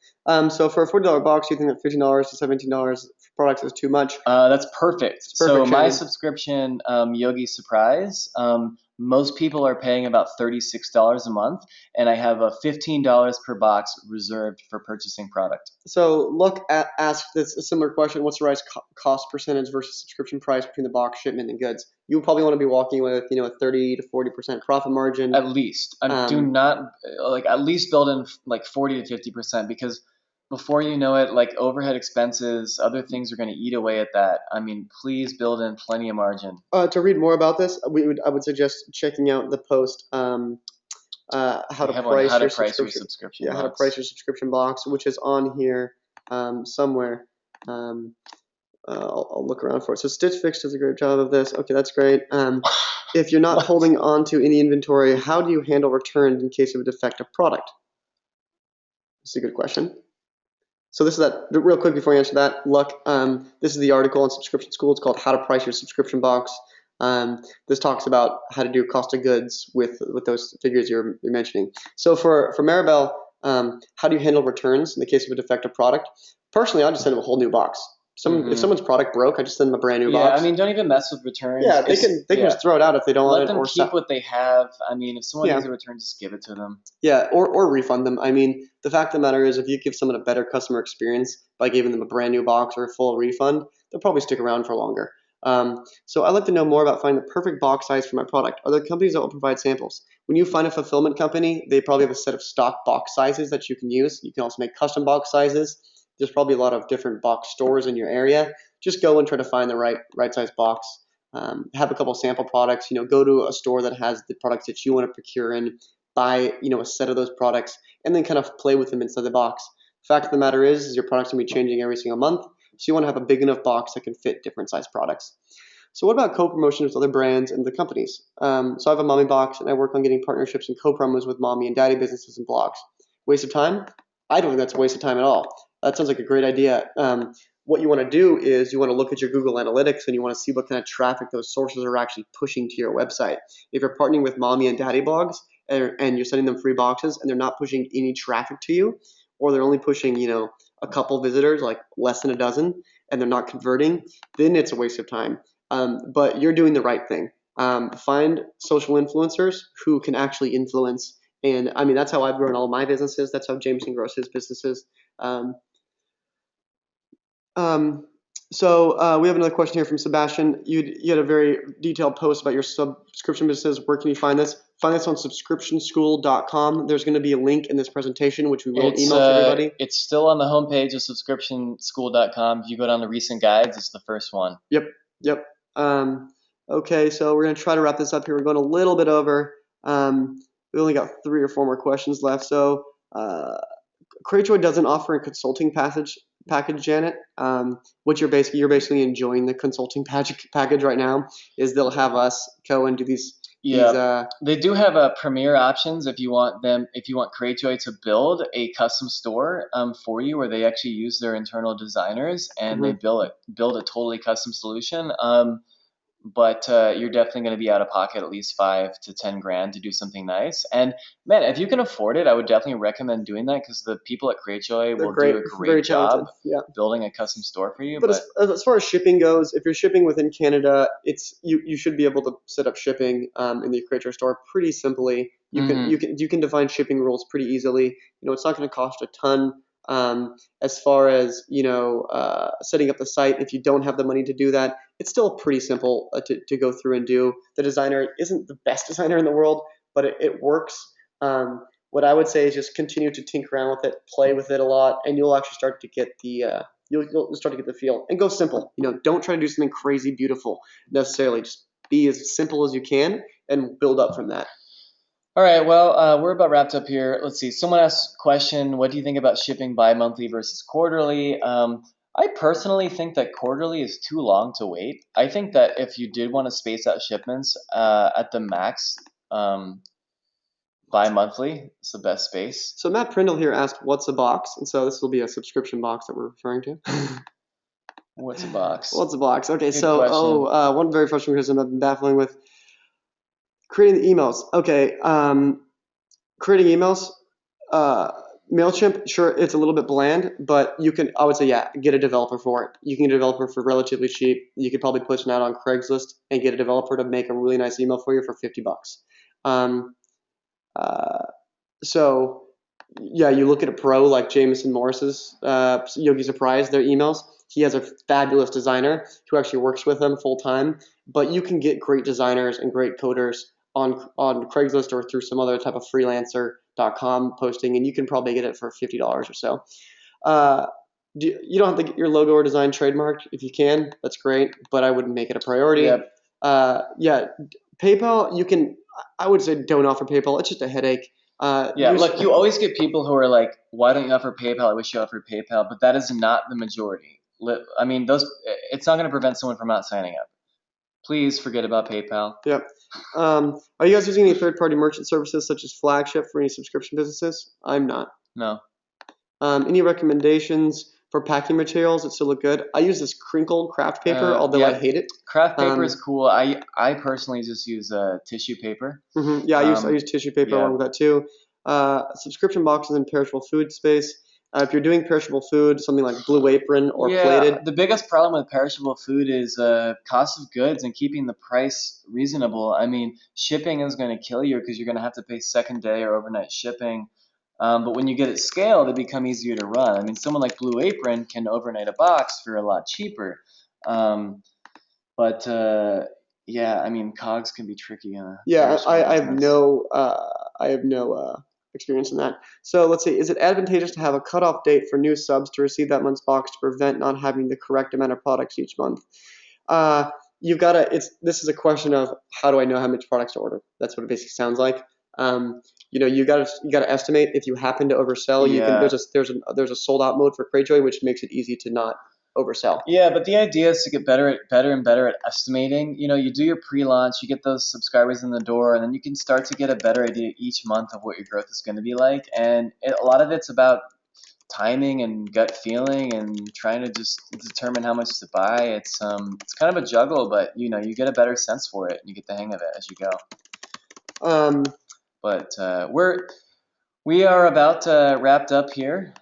[SPEAKER 1] So for a $40 box, you think that $15 to $17 for products is too much?
[SPEAKER 2] That's perfect.
[SPEAKER 1] It's
[SPEAKER 2] So
[SPEAKER 1] perfect,
[SPEAKER 2] my
[SPEAKER 1] Shannon.
[SPEAKER 2] subscription, Yogi Surprise, most people are paying about $36 a month, and I have a $15 per box reserved for purchasing product.
[SPEAKER 1] So ask this a similar question. What's the right cost percentage versus subscription price between the box shipment and goods? You would probably want to be walking with a 30 to 40% profit margin.
[SPEAKER 2] At least, do
[SPEAKER 1] Um,
[SPEAKER 2] not like at least build in like 40 to 50% because before you know it, like overhead expenses, other things are going to eat away at that. I mean, please build in plenty of margin.
[SPEAKER 1] to read more about this, I would suggest checking out the post how
[SPEAKER 2] We
[SPEAKER 1] to
[SPEAKER 2] have one, how
[SPEAKER 1] price
[SPEAKER 2] to
[SPEAKER 1] your
[SPEAKER 2] price your
[SPEAKER 1] subscription.
[SPEAKER 2] subscription
[SPEAKER 1] Yeah, how to price
[SPEAKER 2] box.
[SPEAKER 1] your subscription box, which is on here somewhere. Um, I'll look around for it. So Stitch Fix does a great job of this. Okay, that's great. If you're not
[SPEAKER 2] What?
[SPEAKER 1] holding on to any inventory, how do you handle returns in case of a defective product? That's a good question. So this is that real quick before you answer that. Look, this is the article on Subscription School. It's called "How to Price Your Subscription Box." This talks about how to do cost of goods with those figures you're mentioning. So for Maribel, how do you handle returns in the case of a defective product? Personally, I just send them a whole new box. If someone's product broke, I just send them a brand new
[SPEAKER 2] Yeah,
[SPEAKER 1] box.
[SPEAKER 2] I mean, don't even mess with returns.
[SPEAKER 1] Yeah, they can just throw it out if they don't want
[SPEAKER 2] Let
[SPEAKER 1] it,
[SPEAKER 2] them
[SPEAKER 1] or
[SPEAKER 2] keep what they have. I mean, if someone
[SPEAKER 1] yeah.
[SPEAKER 2] needs a return, just give it to them.
[SPEAKER 1] Yeah, or refund them. I mean, the fact of the matter is, if you give someone a better customer experience by giving them a brand new box or a full refund, they'll probably stick around for longer. So I'd like to know more about finding the perfect box size for my product. Are there companies that will provide samples? When you find a fulfillment company, they probably have a set of stock box sizes that you can use. You can also make custom box sizes. There's probably a lot of different box stores in your area. Just go and try to find the right size box. Have a couple sample products. Go to a store that has the products that you want to procure in, buy a set of those products, and then kind of play with them inside the box. Fact of the matter is your product's going to be changing every single month, so you want to have a big enough box that can fit different size products. So what about co-promotion with other brands and the companies? So I have a mommy box, and I work on getting partnerships and co-promos with mommy and daddy businesses and blogs. Waste of time? I don't think that's a waste of time at all. That sounds like a great idea. What you want to do is you want to look at your Google Analytics, and you want to see what kind of traffic those sources are actually pushing to your website. If you're partnering with mommy and daddy blogs, and you're sending them free boxes and they're not pushing any traffic to you, or they're only pushing a couple visitors, like less than a dozen, and they're not converting, then it's a waste of time. But you're doing the right thing. Find social influencers who can actually influence, and I mean, that's how I've grown all my businesses. That's how Jameson grows his businesses. um, um, so we have another question here from Sebastian. You had a very detailed post about your subscription businesses. Where can you find this? Find this on subscriptionschool.com. There's going to be a link in this presentation, which we will email to everybody.
[SPEAKER 2] It's still on the homepage of subscriptionschool.com. If you go down to recent guides, it's the first one.
[SPEAKER 1] Yep. Okay, so we're going to try to wrap this up here. We're going a little bit over. We only got 3 or 4 more questions left. So Cratejoy doesn't offer a consulting package, Janet. What you're basically enjoying the consulting package right now is they'll have us go and do these.
[SPEAKER 2] They do have premier options if you want Cratejoy to build a custom store for you, where they actually use their internal designers and they build a totally custom solution. But you're definitely going to be out of pocket at least $5 to $10 to do something nice. And man, if you can afford it, I would definitely recommend doing that, because the people at Cratejoy will do a great job building a custom store for you.
[SPEAKER 1] But as far as shipping goes, if you're shipping within Canada, you should be able to set up shipping in the Cratejoy store pretty simply. You can define shipping rules pretty easily. It's not going to cost a ton. As far as setting up the site, if you don't have the money to do that, it's still pretty simple to go through and do. The designer isn't the best designer in the world, but it works. What I would say is just continue to tinker around with it, play with it a lot, and you'll actually start to get the you'll start to get the feel. And go simple. Don't try to do something crazy beautiful necessarily. Just be as simple as you can and build up from that.
[SPEAKER 2] All right, well, we're about wrapped up here. Let's see. Someone asked a question, what do you think about shipping bi-monthly versus quarterly? I personally think that quarterly is too long to wait. I think that if you did want to space out shipments at the max, bi-monthly is the best space.
[SPEAKER 1] So Matt Prindle here asked, what's a box? And so this will be a subscription box that we're referring to.
[SPEAKER 2] What's a box?
[SPEAKER 1] What's a box? Okay, so one very frustrating criticism I've been baffling with creating the emails. Okay, creating emails. MailChimp, sure, it's a little bit bland, but I would say, get a developer for it. You can get a developer for relatively cheap. You could probably put an ad on Craigslist and get a developer to make a really nice email for you for $50. So you look at a pro like Jameson Morris's Yogi Surprise, their emails. He has a fabulous designer who actually works with them full time. But you can get great designers and great coders on Craigslist or through some other type of freelancer.com posting, and you can probably get it for $50 or so. You don't have to get your logo or design trademarked. If you can, that's great, but I wouldn't make it a priority. PayPal, you can. I would say don't offer PayPal. It's just a headache.
[SPEAKER 2] Look, you always get people who are like, why don't you offer PayPal? I wish you offered PayPal, but that is not the majority. I mean, it's not going to prevent someone from not signing up. Please forget about PayPal.
[SPEAKER 1] Yep. Are you guys using any third-party merchant services such as Flagship for any subscription businesses? I'm not.
[SPEAKER 2] No.
[SPEAKER 1] Any recommendations for packing materials that still look good? I use this crinkled craft paper, although I
[SPEAKER 2] Yeah,
[SPEAKER 1] hate it.
[SPEAKER 2] craft paper is cool. I personally just use tissue paper.
[SPEAKER 1] Yeah, I
[SPEAKER 2] Um,
[SPEAKER 1] use tissue paper
[SPEAKER 2] yeah,
[SPEAKER 1] along with that too. Subscription boxes in perishable food space. If you're doing perishable food, something like Blue Apron or
[SPEAKER 2] yeah.
[SPEAKER 1] plated.
[SPEAKER 2] The biggest problem with perishable food is cost of goods and keeping the price reasonable. I mean, shipping is going to kill you because you're going to have to pay second day or overnight shipping. But when you get it scaled, they become easier to run. I mean, someone like Blue Apron can overnight a box for a lot cheaper. Um, but yeah, I mean, COGS can be tricky in a very
[SPEAKER 1] Yeah,
[SPEAKER 2] small business.
[SPEAKER 1] I have no experience in that. So let's see. Is it advantageous to have a cutoff date for new subs to receive that month's box to prevent not having the correct amount of products each month? Uh, you've got to. This is a question of how do I know how much products to order? That's what it basically sounds like. You got to estimate if you happen to oversell. You can
[SPEAKER 2] Yeah.
[SPEAKER 1] there's a sold out mode for Cratejoy, which makes it easy to not oversell.
[SPEAKER 2] Yeah, but the idea is to get better and better at estimating. You know, you do your pre-launch, you get those subscribers in the door, and then you can start to get a better idea each month of what your growth is going to be like. And a lot of it's about timing and gut feeling and trying to just determine how much to buy. It's kind of a juggle, but you know, you get a better sense for it and you get the hang of it as you go.
[SPEAKER 1] Um,
[SPEAKER 2] But we are about wrapped up here.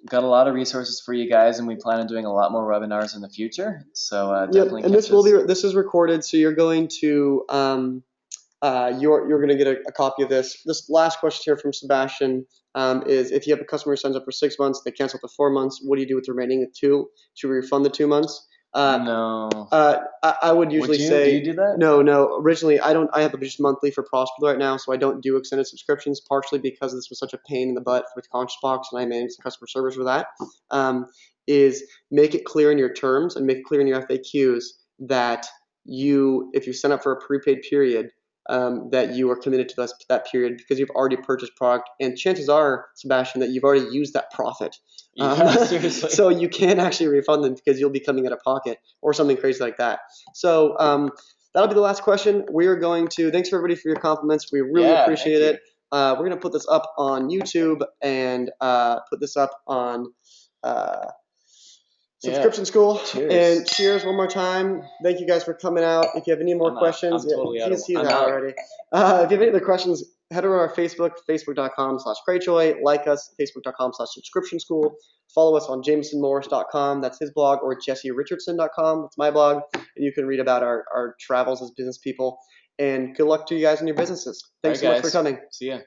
[SPEAKER 2] Got a lot of resources for you guys, and we plan on doing a lot more webinars in the future. So
[SPEAKER 1] Yep,
[SPEAKER 2] definitely
[SPEAKER 1] and
[SPEAKER 2] catch us.
[SPEAKER 1] this is recorded, so you're going to you're going to get a copy of this. This last question here from Sebastian is: if you have a customer who signs up for 6 months, they cancel for 4 months, what do you do with the remaining two? Should we refund the 2 months?
[SPEAKER 2] No.
[SPEAKER 1] I would usually
[SPEAKER 2] Would you? Do
[SPEAKER 1] say
[SPEAKER 2] you do that?
[SPEAKER 1] no. Originally, I don't. I have just monthly for Prosper right now, so I don't do extended subscriptions. Partially because this was such a pain in the butt with ConsciousBox, and I manage the customer service for that. Is make it clear in your terms and make it clear in your FAQs that if you sign up for a prepaid period, that you are committed to that period because you've already purchased product, and chances are, Sebastian, that you've already used that profit.
[SPEAKER 2] Yeah, seriously.
[SPEAKER 1] So you can't actually refund them because you'll be coming out of pocket or something crazy like that. So that'll be the last question. We are going to thanks everybody for your compliments. We really
[SPEAKER 2] Yeah, thank
[SPEAKER 1] appreciate
[SPEAKER 2] you.
[SPEAKER 1] it. We're gonna put this up on YouTube and put this up on uh,
[SPEAKER 2] Yeah.
[SPEAKER 1] Subscription School.
[SPEAKER 2] Cheers.
[SPEAKER 1] And cheers one more time. Thank you guys for coming out. If you have any more
[SPEAKER 2] I'm out.
[SPEAKER 1] questions,
[SPEAKER 2] I'm totally out of.
[SPEAKER 1] he's
[SPEAKER 2] I'm
[SPEAKER 1] out
[SPEAKER 2] out.
[SPEAKER 1] already. If you have any other questions, head over to our Facebook, facebook.com/Cratejoy. Like us, facebook.com/Subscription School. Follow us on jamesonmorris.com. That's his blog, or jessierichandson.com. That's my blog. And you can read about our travels as business people. And good luck to you guys in your businesses.
[SPEAKER 2] All
[SPEAKER 1] Thanks
[SPEAKER 2] right,
[SPEAKER 1] so much for
[SPEAKER 2] guys.
[SPEAKER 1] coming.
[SPEAKER 2] See ya.